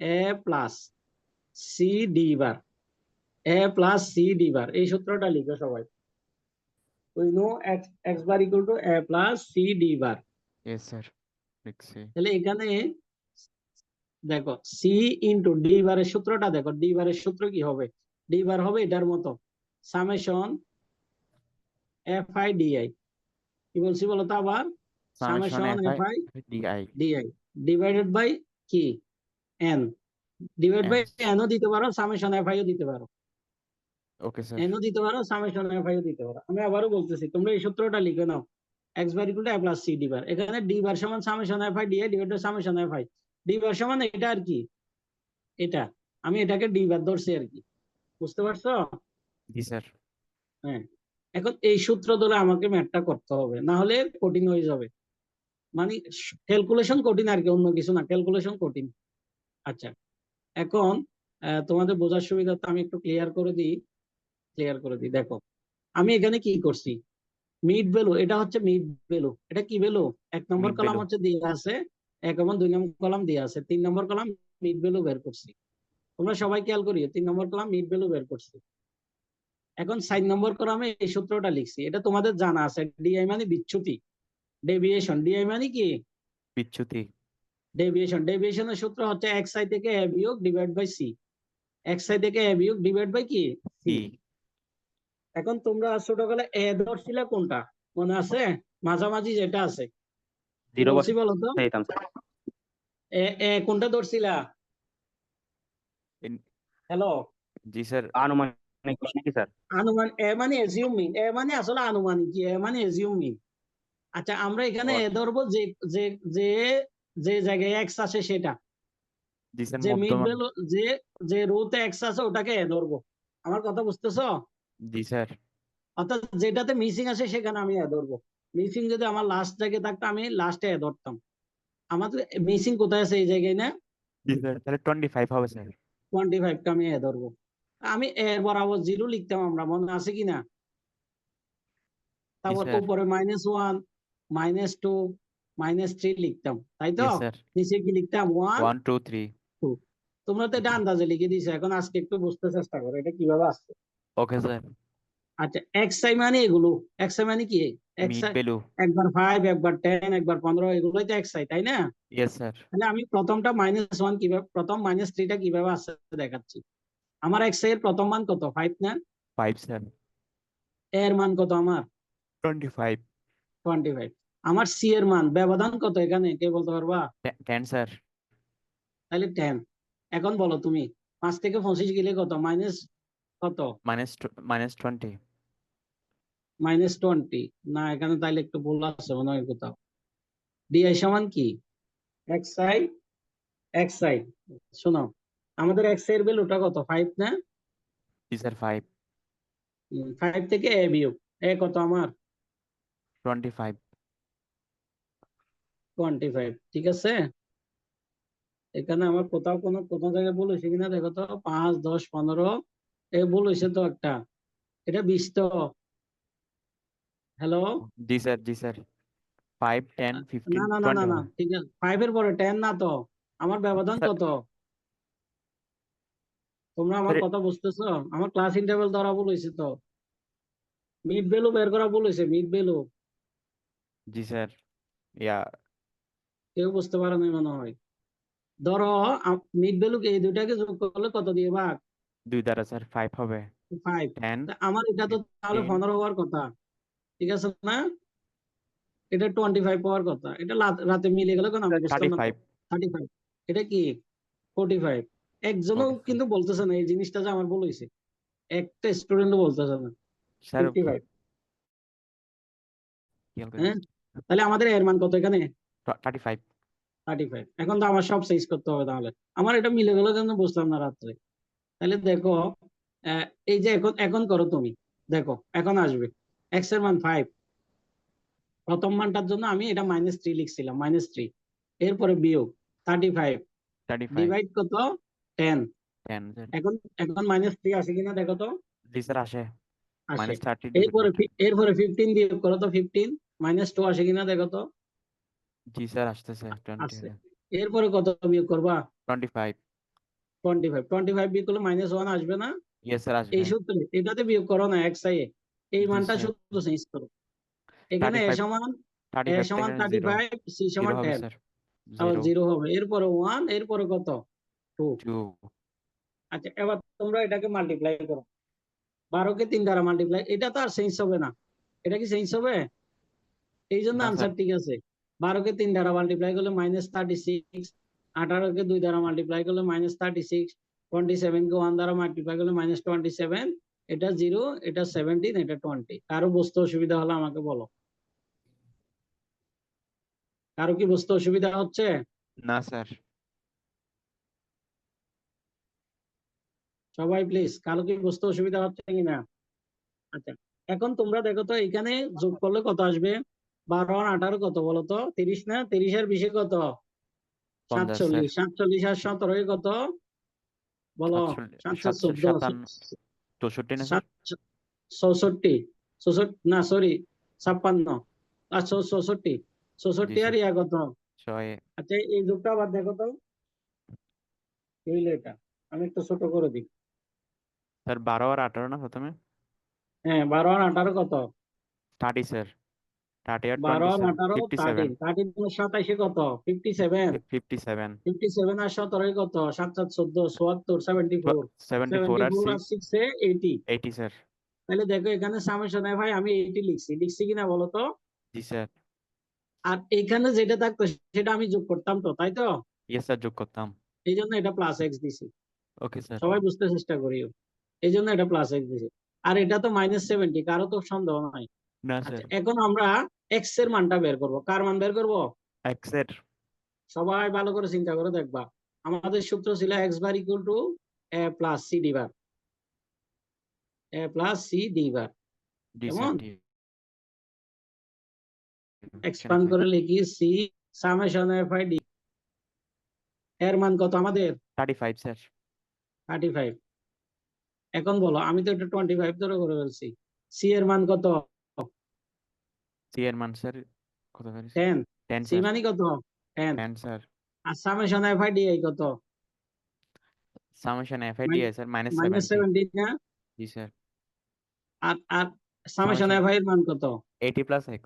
A plus C D bar, A plus C D bar, এই সূত্রটা লিখো সবাই। We know X bar equal to A plus C D bar. Yes sir লিখছি তাহলে এখানে দেখো সি ইন্টু ডি বারের সূত্রটা দেখো, ডি বারের সূত্র কি হবে? ডি বার হবে এটার মতো, সামেশন এফ আই ডিআই, কি বলছি বলো তো আবার, summation summation FI F I DI DI divided by কি N, divide N by NO দিতে পারো, সামেশন এফ আইও দিতে পারো, ওকে স্যার এনও দিতে পারো, সামেশন এফ আইও দিতে পারো। আমি আবারও বলতেছি, তোমরা এই সূত্রটা লিখে নাও, X bar equal to A plus C D bar. এখানে ডি বার সমান summation F I DI divide by summation F I, D bar সমান এটা আর কি, এটা আমি এটাকে ডি বার ধরছি আর কি, বুঝতে পারছো? জি স্যার হ্যাঁ, এখন এই সূত্র ধরে আমাকে ম্যাথটা করতে হবে, না হলে কঠিন হয়ে যাবে। মানে ক্যালকুলেশন কঠিন আর কি, অন্য কিছু না, ক্যালকুলেশন কঠিন। আচ্ছা, এখন তোমাদের বোঝার সুবিধার্থে আমি একটু ক্লিয়ার করে দিই। দেখো আমি এখানে কি করছি, মিড ভ্যালু, এটা হচ্ছে মিড ভ্যালু, এটা কি ভ্যালু? 1 নম্বর মিড কলাম ভ্যালু হচ্ছে দিয়ে আছে 1 এবং 2 নম্বর কলাম দিয়ে আছে, 3 নম্বর কলাম মিড ভ্যালু বের করছি। তোমরা সবাই খেয়াল করিও, 3 নম্বর কলাম মিড ভ্যালু বের করছি। এখন 4 নম্বর কলামে এই সূত্রটা লিখছি, এটা তোমাদের জানা আছে, ডিআই মানে বিচ্যুতি, ডেভিয়েশন, ডিআই মানে কি বিচ্যুতি ডেভিয়েশনের সূত্র হচ্ছে এক্স আই থেকে এ বিয়োগ divide by C, X I থেকে এ বিয়োগ ডিভাইড বাই কি সি। সি এখন তোমরা ছোটবেলায় এ ধরছিলে কোনটা মনে আছে? মাঝামাঝি যেটা আছে, কি জিরো বলছি বলো তো? বসাইতাম স্যার। এ কোনটা ধরছিলা? হ্যালো, জি স্যার আনুমানিক নাকি স্যার? আনুমান, এ মানে এজিউমিং, এ মানে আসলে আনুমানিক, কি এ মানে এজিউমিং। আচ্ছা, আমরা এখানে এ ধরবো যে যে যে যে জায়গায় এক্স আছে সেটা, জি স্যার যে মিড মধ্যমান ভ্যালু, যে রোতে এক্স আছে ওটাকে এ ধরবো। আমার কথা বুঝতেছো? জি স্যার অর্থাৎ যেটাতে মিসিং আছে সেখানে আমি এ ধরবো। মিসিং যদি আমার লাস্ট জায়গায় থাকতো আমি লাস্টে এ ধরতাম। আমাদের মিসিং কোথায় আছে? এই জায়গায় না, জি স্যার তাহলে 25 হবে স্যার 25 কে আমি এ ধরবো। আমি এর বরাবর 0 লিখতাম, আমরা মনে আছে কিনা? জি তারপর স্যার উপরে -1 -2 -3 লিখতাম, তাই তো? ইয়েস স্যার নিচে কি লিখতাম? 1 1 2 3 2। তোমরা তো এটা আন্দাজে লিখে দিছো, এখন আজকে একটু বুঝতে চেষ্টা করো এটা কিভাবে আসছে। ওকে স্যার আচ্ছা, এক্স আই মানে এগুলো, এক্স আই মানে কি? এক্স মিড আই ভ্যালু একবার 5, একবার 10, একবার 15, এগুলোই তো এক্স আই, তাই না? ইয়েস স্যার তাহলে আমি প্রথমটা -1 কিভাবে, প্রথম -3টা কিভাবে আসছে দেখাচ্ছি। আমার এক্স আই এর প্রথম মান কত? 5 না? 5 স্যার এর মান কত আমার? 25 25। আমার সি এর মান ব্যবধান কত এখানে, কে বলতে পারবা? 10 স্যার তাহলে 10। এখন বলো তুমি, 5 থেকে 25 গেলে কত? মাইনাস কত? -20 -20। না, এখানে তাইলে একটু ভুল আছে মনে হয় কোথাও। ডিআই সমান কি? এক্স আই, শোনো, আমাদের এক্স এর ভ্যালুটা কত? 5 না? জি স্যার 5 5 থেকে এ বিয়োগ, এ কত আমার? 25 25 ঠিক আছে। এখানে আমার কোথাও কোনো জায়গায় ভুল হয়েছে কিনা দেখো তো, 5 10 15 ভুল হয়েছে তো একটা, এটা 20 তো। হ্যালো, জি স্যার, জি স্যার। 5 10 না 15 না না না 20 না হবে ঠিক আছে, 5 এর পরে 10 না তো, আমার ব্যবধান স্যার। কত? তোমরা আমার স্যার কথা বুঝতেছো? আমার ক্লাস ইন্টারভ্যাল ধরা ভুল হয়েছে তো, মিড ভ্যালু বের করা ভুল হয়েছে, মিড ভ্যালু জি স্যার, ইয়া কেউ বুঝতে পারে না মনে হয়। ধরো মিড ভ্যালু এই দুটাকে যোগ করলে কত দিয়ে ভাগ? 2 দ্বারা স্যার 5 হবে 5। 10 আমার এটা তো তাহলে 15 15 হওয়ার কথা, ঠিক আছে না? এটা 25 পাওয়ার কথা, এটা রাতে মিলে গেল কেন আমি বুঝলাম না তো। 35 35, এটা কি 45? একজনও 45 কিন্তু বলতেছে না এই জিনিসটা যে আমার ভুল হয়েছে, একটা স্টুডেন্টও বলতেছে না স্যার 55। খেয়াল করেন হ্যাঁ, তাহলে আমাদের এর মান কত এখানে? 35 35। এখন তো আমার সব চেঞ্জ করতে হবে, তাহলে আমার এটা মিলে গেল কেন বুঝলাম না রাত্রে। তাহলে দেখো, এই যে এখন এখন করো তুমি, দেখো এখন আসবে x এর মান 5, প্রথম মানটার জন্য আমি এটা -3 লিখছিলাম, -3, এরপরে বিয়োগ 35 35 ডিভাইড কত 10। 10 স্যার। এখন এখন -3 আসে কিনা দেখো তো, জি স্যার আসে আসে। -30 ডিভাইড এরপরে বাই 10 এরপরে 15 বিয়োগ করো তো, 15 -2 আসে কিনা দেখো তো, জি স্যার আসতেছে 20 আসছে। হবে এরপরে কত বিয়োগ করবা? 25 25 বিয়োগ করলে -1 আসবে না? ইয়েস স্যার আসবে এই সূত্রে এটাতে বিয়োগ করো না, এক সাইডে এই জি মানটা স্যার শুধু চেঞ্জ করো। এখানে a 35 সমান 35 থেকে 0 35, c 0 সমান হবে 10, স্যার আবার 0 0 হবে, এরপরে 1, এরপরে কত 2। 2 আচ্ছা, এবার তোমরা এটাকে মাল্টিপ্লাই করো, 12 কে 3 দ্বারা মাল্টিপ্লাই, এটা তো আর চেঞ্জ হবে না, এটা কি চেঞ্জ হবে? এই জন্য না স্যার আনসার ঠিক আছে। 12 কে 3 দ্বারা মাল্টিপ্লাই করলে -36, 18 কে 2 দ্বারা মাল্টিপ্লাই করলে -36, 27 কে 1 দ্বারা মাল্টিপ্লাই করলে -27, এটা 0, এটা 17, এটা 20। কারো বুঝতে অসুবিধা হলে আমাকে বলো। কারো কি বুঝতে অসুবিধা হচ্ছে? না স্যার সবাই প্লিজ, কারো কি বুঝতে অসুবিধা হচ্ছে কিনা? আচ্ছা, এখন তোমরা দেখো তো এখানে যোগ করলে কত আসবে? 12 আর 18 কত বলো তো? 30 না? 30 আর 20 কত? 50 স্যার 47। 47 আর 17 কত বলো? 57 64 না স্যার 64, 64 না, সরি 56, আর 64, জি 64 আর স্যার ইয়া কত? 6 আচ্ছা, এই যোগটা আবার দেখো তো কি হইলো এটা, আমি একটু ছোট করে দিই। স্যার 12 আর 18 না প্রথমে হ্যাঁ, 12 আর 18 কত? 30 স্যার 30 আর 12 আর 27 18 57 13 27 কত? 57। 57 57 আর 17 কত? 7 7 14, 74, 74, 74 আর 74 আর 6 6 এ 80। 80 স্যার তাহলে দেখো এখানে সামেশন ভাই আমি 80 লিখছি কিনা বলো তো? জি স্যার আর এখানে যেটা থাকতো সেটা আমি যোগ করতাম তো, তাই তো? ইয়েস স্যার যোগ করতাম এই জন্য এটা +x দিছি। ওকে স্যার সবাই বুঝতে চেষ্টা করিও, এই জন্য এটা +x দিছি। আর এটা তো -70, কারো তো সন্দেহ নাই। না আচ্ছা, স্যার এখন আমরা x এর মানটা বের করব। কার মান বের করব? x এর সবাই ভালো করে চিন্তা করে দেখবা। আমাদের সূত্র ছিল x bar equal two a plus c D bar, a plus c D bar. G sir কেমন? জি এক্সপ্যান্ড করে লিখি c summation f i d, এর মান কত আমাদের? 35 স্যার 35। এখন বলো, আমি তো এটা 25 ধরে করে ফেলছি, c এর মান কত? c এর মান স্যার কত করে 10। 10 c স্যার মানে কত? 10। 10 স্যার আর সামেশন f i d কত? সামেশন FID স্যার -70 -17 না? জি স্যার আর সামেশন সামেশন f i এর মান কত? 80 প্লাস x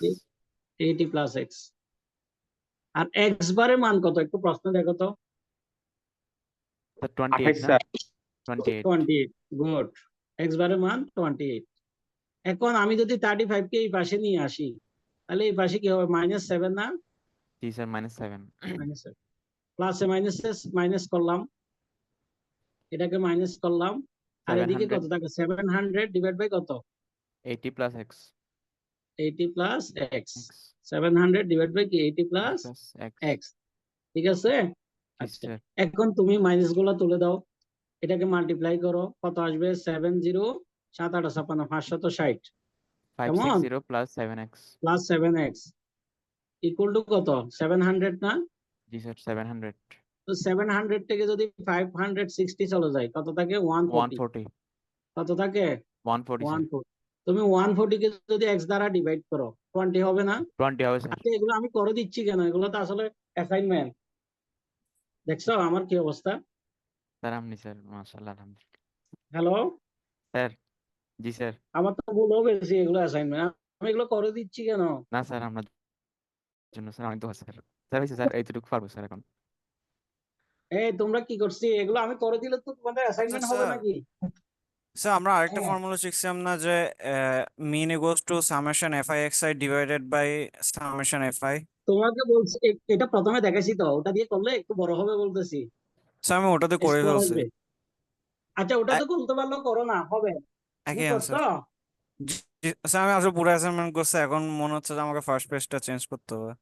80 প্লাস x। আর x বারের মান কত একটু প্রশ্ন দেখো তো? স্যার 28 28 না স্যার 28 28, গুড। x বারের মান 28। এখন আমি যদি 35 কে এই পাশে নিয়ে আসি, তাহলে এই পাশে কি হবে? -7 না? জি স্যার -7 -7, প্লাসে মাইনাসে মাইনাস করলাম, এটাকে মাইনাস করলাম, আর এদিকে 700 কত থাকে? 700 ডিভাইড বাই কত? 80 plus x 80 plus x। x 700 divide by কি 80 প্লাস প্লাস x x, ঠিক আছে? জি আচ্ছা, স্যার এখন তুমি মাইনাস গুলো তুলে দাও, এটাকে মাল্টিপ্লাই করো, কত আসবে? 70 7 8 56 560, কেমন? 560 plus 7x plus 7x, equal to কত 700 না? জি স্যার 700 তো 700 থেকে যদি 560 চলে যায় কত থাকে 140 140 কত থাকে 140 স্যার 140 তুমি 140 কে যদি x দ্বারা ডিভাইড করো 20 হবে না? 20 হবে স্যার। আচ্ছা এগুলো আমি করে দিচ্ছি কেন, এগুলো তো আসলে অ্যাসাইনমেন্ট। দেখছো আমার কি অবস্থা? স্যার আপনি স্যার মাশাআল্লাহ আলহামদুলিল্লাহ। হ্যালো, স্যার জি স্যার। আমার তো ভুল হবে বেশি, এগুলো অ্যাসাইনমেন্ট আমি এগুলো করে দিচ্ছি কেন? না স্যার আপনার জন্য স্যার অনেক দোয়া স্যার। স্যার হয়েছে স্যার এইটুকু পারবো স্যার এখন। এই তোমরা কি করছি, এগুলো আমি করে দিলে তো তোমাদের অ্যাসাইনমেন্ট হবে স্যার নাকি? স্যার আমরা আরেকটা হ্যাঁ, ফর্মুলা শিখছিলাম না যে mean equals to summation fi divided by summation fi। তোমাকে বলছি এটা প্রথমে দেখাইছি তো, ওটা দিয়ে করলে একটু বড় হবে বলতেছি, স্যার আমি ওটাতে করে স্কোর ফেলছি আসবে। আচ্ছা ওটা তো করতে পারলেও করো না, হবে। তুমি একই করছো? অ্যান্সার। স্যার আমি আসলে পুরো অ্যাসাইনমেন্ট করছি, এখন মনে হচ্ছে যে আমাকে ফার্স্ট পেজটা চেঞ্জ করতে হবে।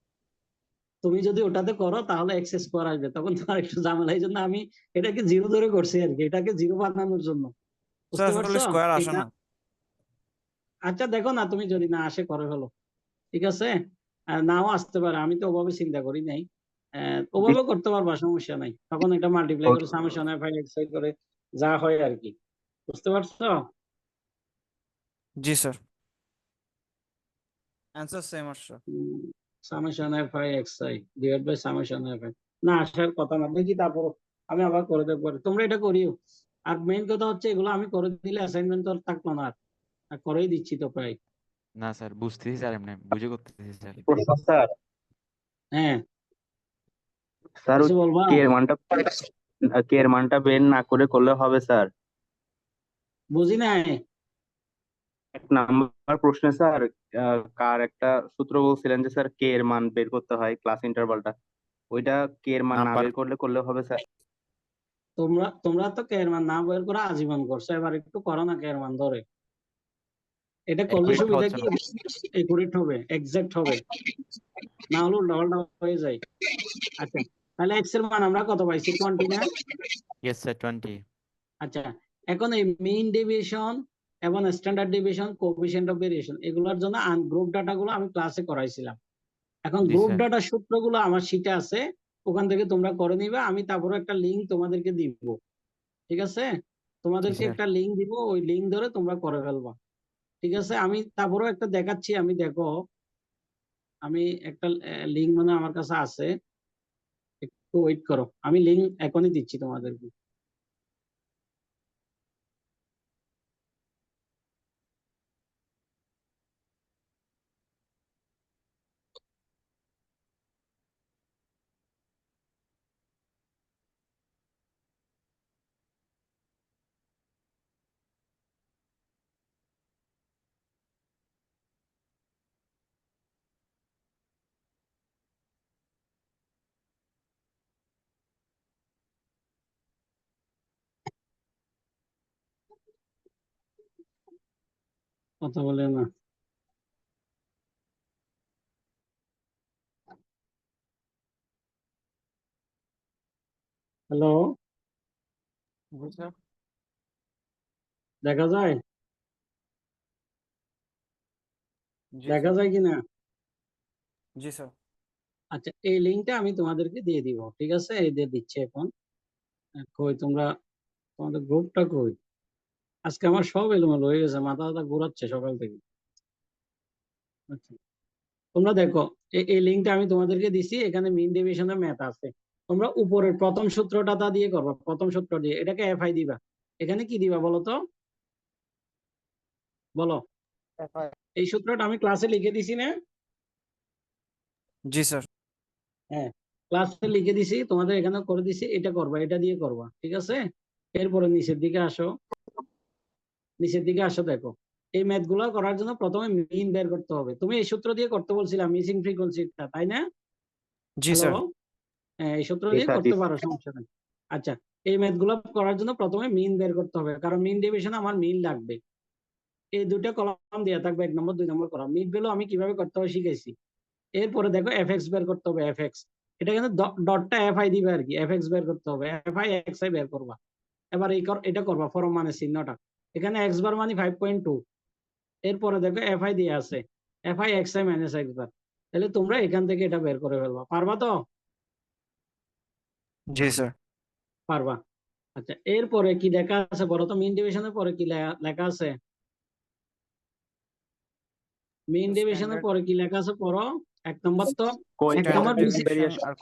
তুমি যদি ওটাতে করো তাহলে এক্স স্কোয়ার আসবে, তখন তোমার একটু ঝামেলা। এই জন্য আমি এটাকে জিরো ধরে করছি আর কি, এটাকে জিরো বানানোর জন্য। স্যার বুঝতে আসলে পারছো স্কোয়ার আসে এটা? না। আচ্ছা দেখো না, তুমি যদি না আসে করে ফেলো, ঠিক আছে? নাও আসতে পারে, আমি তো ওভাবে চিন্তা করি নাই। ওভাবে করতে পারবা, সমস্যা নাই। তখন এটা মাল্টিপ্লাই করে summation F I X I করে যা হয় আর কি। বুঝতে পারছো? জি স্যার, অ্যান্সার সেম আসছে। Summation F I X I divide by summation F I না আসার কথা না, দেখি তারপর আমি আবার করে দেখবো। তোমরা এটা করিও। আর মেইন কথা হচ্ছে এগুলো আমি করে দিলে অ্যাসাইনমেন্ট তো আর থাকলো না, আর করেই দিচ্ছি তো প্রায়। না স্যার বুঝতেছি স্যার এমনি বুঝে করতেছি স্যার। প্রশ্ন স্যার, হ্যাঁ, স্যার কিছু বলবা? কে এর মানটা বের না করে করলে হবে স্যার? বুঝি নাই। এক নাম্বার প্রশ্নে স্যার কার একটা সূত্র বলছিলেন যে স্যার কে এর মান বের করতে হয় ক্লাস ইন্টারভালটা, ওইটা কে এর মান না নাম্বার বের করলে হবে স্যার? তোমরা তো কেয়ার মান না বের করে আজীবন করছো, এবার একটু করো না কেয়ার মান ধরে। এটা করলে একুরেট সুবিধা হচ্ছে কি, না। একুরেট হবে, এক্সাক্ট হবে, না হলে উল্টা হয়ে যায়। আচ্ছা তাহলে এক্স এর মান আমরা কত পাইছি 20 না? Yes sir 20। আচ্ছা এখন এই মিন ডেভিয়েশন এবং standard deviation coefficient of variation এগুলোর জন্য গ্রুপ ডাটা গুলো আমি ক্লাসে করাইছিলাম। এখন জি গ্রুপ স্যার। ডাটা সূত্রগুলো আমার শীটে আছে, ওখান থেকে তোমরা করে নিবে। আমি তারপরে একটা লিংক তোমাদেরকে দিব, ঠিক আছে? জি তোমাদেরকে স্যার। একটা লিংক দিব, ওই লিংক ধরে তোমরা করে ফেলবা, ঠিক আছে? আমি তারপরেও একটা দেখাচ্ছি, আমি দেখো, আমি একটা লিংক মানে আমার কাছে আছে, একটু ওয়েট করো, আমি লিংক এখনই দিচ্ছি তোমাদেরকে। কথা বলে না। হ্যালো, জি স্যার। দেখা যায়? জি দেখা স্যার। যায় কিনা? জি স্যার। আচ্ছা এই লিঙ্কটা আমি তোমাদেরকে দিয়ে দিব, ঠিক আছে? এই দিয়ে দিচ্ছি এখন। কই তোমরা, তোমাদের গ্রুপটা কই? আজকে আমার সব এলোমেলো হয়ে গেছে, মাথা ঘোরাচ্ছে সকাল থেকে। আচ্ছা তোমরা দেখো, এই লিঙ্কটা আমি তোমাদেরকে দিছি, এখানে মিন ডেভিয়েশনের ম্যাথ আছে। তোমরা উপরের প্রথম সূত্রটা তা দিয়ে করবা, প্রথম সূত্র দিয়ে এটাকে এফআই দিবা। এখানে কি দিবা বলো তো, বলো? এই সূত্রটা আমি ক্লাসে লিখে দিছি না? জি স্যার। হ্যাঁ, ক্লাসে লিখে দিছি, তোমাদের এখানে করে দিছি, এটা করবা, এটা দিয়ে করবা, ঠিক আছে? এরপরে নিচের দিকে আসো, নিচের দিকে আসো, দেখো এই ম্যাথ গুলো করার জন্য প্রথমে মিন বের করতে হবে। তুমি এই সূত্র দিয়ে করতে বলছিলাম, মিসিং ফ্রিকোয়েন্সিটা, তাই না? জি হ্যালো, স্যার। হ্যাঁ এই সূত্র জি দিয়ে স্যার, জি করতে পারো, সমস্যা নেই। আচ্ছা এই ম্যাথ গুলো করার জন্য প্রথমে মিন বের করতে হবে, কারণ মিন ডেভিয়েশন আমার মিন লাগবে। এই দুটো কলাম দেওয়া থাকবে, 1 নম্বর 2 নম্বর কলাম। মিড ভ্যালু আমি কিভাবে করতে হয় শিখেছি। এরপরে দেখো এফ এক্স বের করতে হবে, এফ এক্স, এটা কিন্তু ডটটা এফ আই দিবে আর কি, এফ এক্স বের করতে হবে, এফ আই এক্স আই বের করবা। এবার এটা করবা ফরম মানে চিহ্নটা, এখানে এক্স বার মানে 5.2। এরপরে দেখো এফ আই দিয়ে আছে, F I X I minus X bar, তাহলে তোমরা এখান থেকে এটা বের করে ফেলবা, পারবা তো? জি স্যার। পারবা। আচ্ছা, এরপরে কি লেখা আছে বলো তো? মিন ডেভিয়েশনের পরে কি লেখা আছে? মিন ডেভিয়েশনের পরে কি লেখা আছে পড়ো। এক নম্বর তো এক নম্বর স্ট্যান্ডার্ড মিসিং, ডেভিয়েশন আর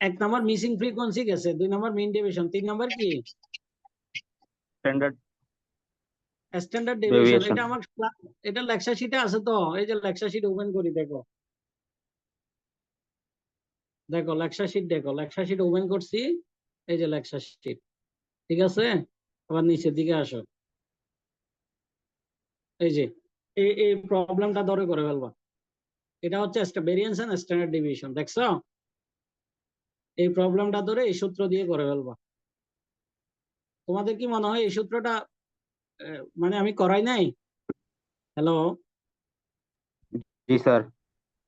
এক নম্বর মিসিং ফ্রিকোয়েন্সি গেছে, 2 নম্বর মিন ডেভিয়েশন, 3 নম্বর কি স্ট্যান্ডার্ড স্ট্যান্ডার্ড ডেভিয়েশন। ডেভিয়েশন। এটা আমার এটা লেকচার শিটে আছে তো, এই যে লেকচার শিট ওপেন করি, দেখো দেখো লেকচার শিট, দেখো লেকচার শিট ওপেন করছি, এই যে লেকচার শিট, ঠিক আছে? আবার নিচের দিকে আসো, এই যে এই প্রবলেমটা ধরে করে ফেলবা। এটা হচ্ছে ভেরিয়েন্স এন্ড স্ট্যান্ডার্ড ডেভিয়েশন, দেখছো? এই প্রবলেমটা ধরে এই সূত্র দিয়ে করে ফেলবা। তোমাদের কি মনে হয় এই সূত্রটা মানে আমি করাই নাই? হ্যালো, জি স্যার।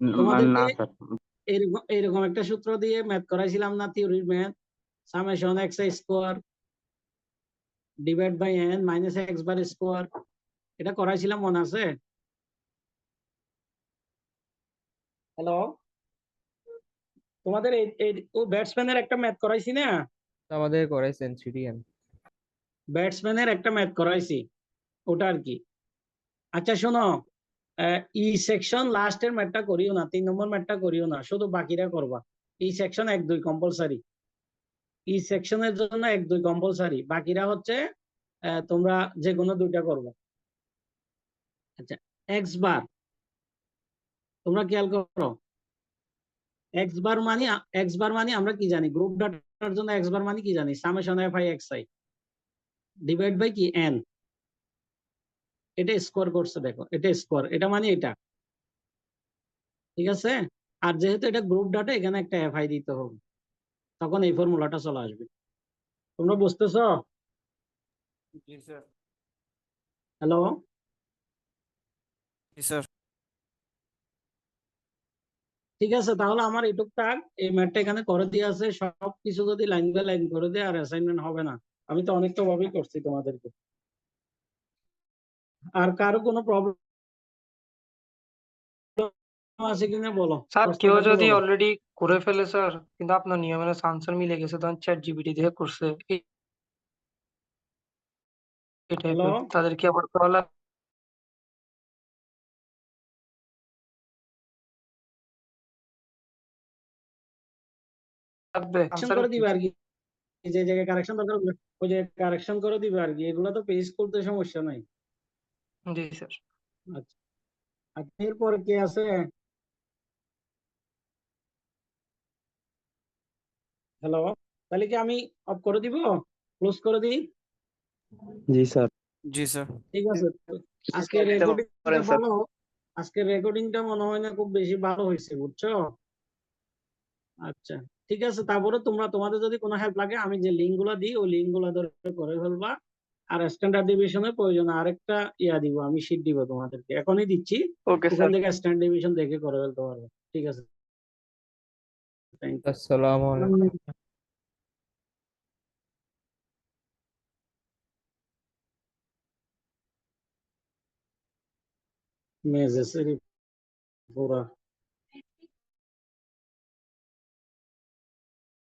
তোমাদেরকে না স্যার। এইরকম একটা সূত্র দিয়ে ম্যাথ করাইছিলাম না, থিওরির math, summation X square divide by N minus X bar square, এটা করাইছিলাম, মনে আছে? হ্যালো, তোমাদের ও ব্যাটসম্যানের একটা ম্যাথ করাইছি না? আমাদের করাইছেন 3DM। ব্যাটসম্যানের একটা ম্যাথ করাইছি, ওটা আর কি। আচ্ছা শোনো, ই সেকশন লাস্টের ম্যাথটা করিও না, 3 নম্বর ম্যাথটা করিও না, শুধু বাকিরা করবা। ই সেকশন 1 2 কম্পালসারি, ই সেকশনের জন্য 1 2 কম্পালসারি, বাকিরা হচ্ছে তোমরা যে কোনো দুইটা করবা। আচ্ছা, এক্স বার তোমরা খেয়াল করো, এক্স বার মানে আমরা কি জানি? গ্রুপ ডাটার জন্য এক্স বার মানে কি জানি? Summation F I X I divide by কি এন, এটা স্কোয়ার করছে, দেখো এটা স্কোয়ার, এটা মানে এটা, ঠিক আছে? আর যেহেতু এটা গ্রুপ ডাটা, এখানে একটা এফ আই দিতে হবে, তখন এই ফর্মুলাটা চলে আসবে। তোমরা বুঝতেছো? জি স্যার। হ্যালো, জি স্যার। ঠিক আছে, তাহলে আমার এটুক থাক, এই ম্যাথটা এখানে করে দিয়ে আছে, সব কিছু যদি লাইন বাই লাইন করে দেয় আর অ্যাসাইনমেন্ট হবে না। আমি তো অনেকটা ভাবেই করছি তোমাদেরকে। আর কারো কোনো প্রবলেম আছে কিনা বলো, স্যার প্রশ্ন কেউ থাকলে যদি বলো। অলরেডি করে ফেলে স্যার, কিন্তু আপনার নিয়মের আনসার মিলে গেছে, তখন চ্যাট জিপিটি দিয়ে করছে, এই হ্যালো, টাইপের, তাদেরকে আবার করা লাগবে কারেকশন আনসার করে কি? দিবে আর কি, যে জায়গায় কারেকশন দরকার ওই জায়গায় কারেকশন করে দিবে আর কি, এগুলো তো পেজ খুলতে সমস্যা নাই। জি স্যার। আচ্ছা, আচ্ছা, এরপরে কে আছে? হ্যালো, তাহলে কি আমি অফ করে দিব, ক্লোজ করে দিই? জি স্যার। জি স্যার। ঠিক আছে, আজকে রেকর্ডিংটা ভালো, আজকে রেকর্ডিংটা মনে হয় না খুব বেশি ভালো হয়েছে, বুঝছো? আচ্ছা, ঠিক আছে, তারপরে তোমরা তোমাদের যদি কোনো হেল্প লাগে, আমি যে লিঙ্ক গুলা দিই ওই লিঙ্ক গুলা ধরে করে ফেলবা। আর স্ট্যান্ডার্ড ডেভিয়েশনের প্রয়োজন আরেকটা দিব, আমি শীট দিব তোমাদেরকে, এখনই দিচ্ছি, ওকে ওখান স্যার। থেকে স্ট্যান্ডার্ড ডেভিয়েশন দেখে করে ফেলতে পারবে। ঠিক আছে, থ্যাংক আসসালামু আলাইকুম। ইউ। মেজেসেরি পুরা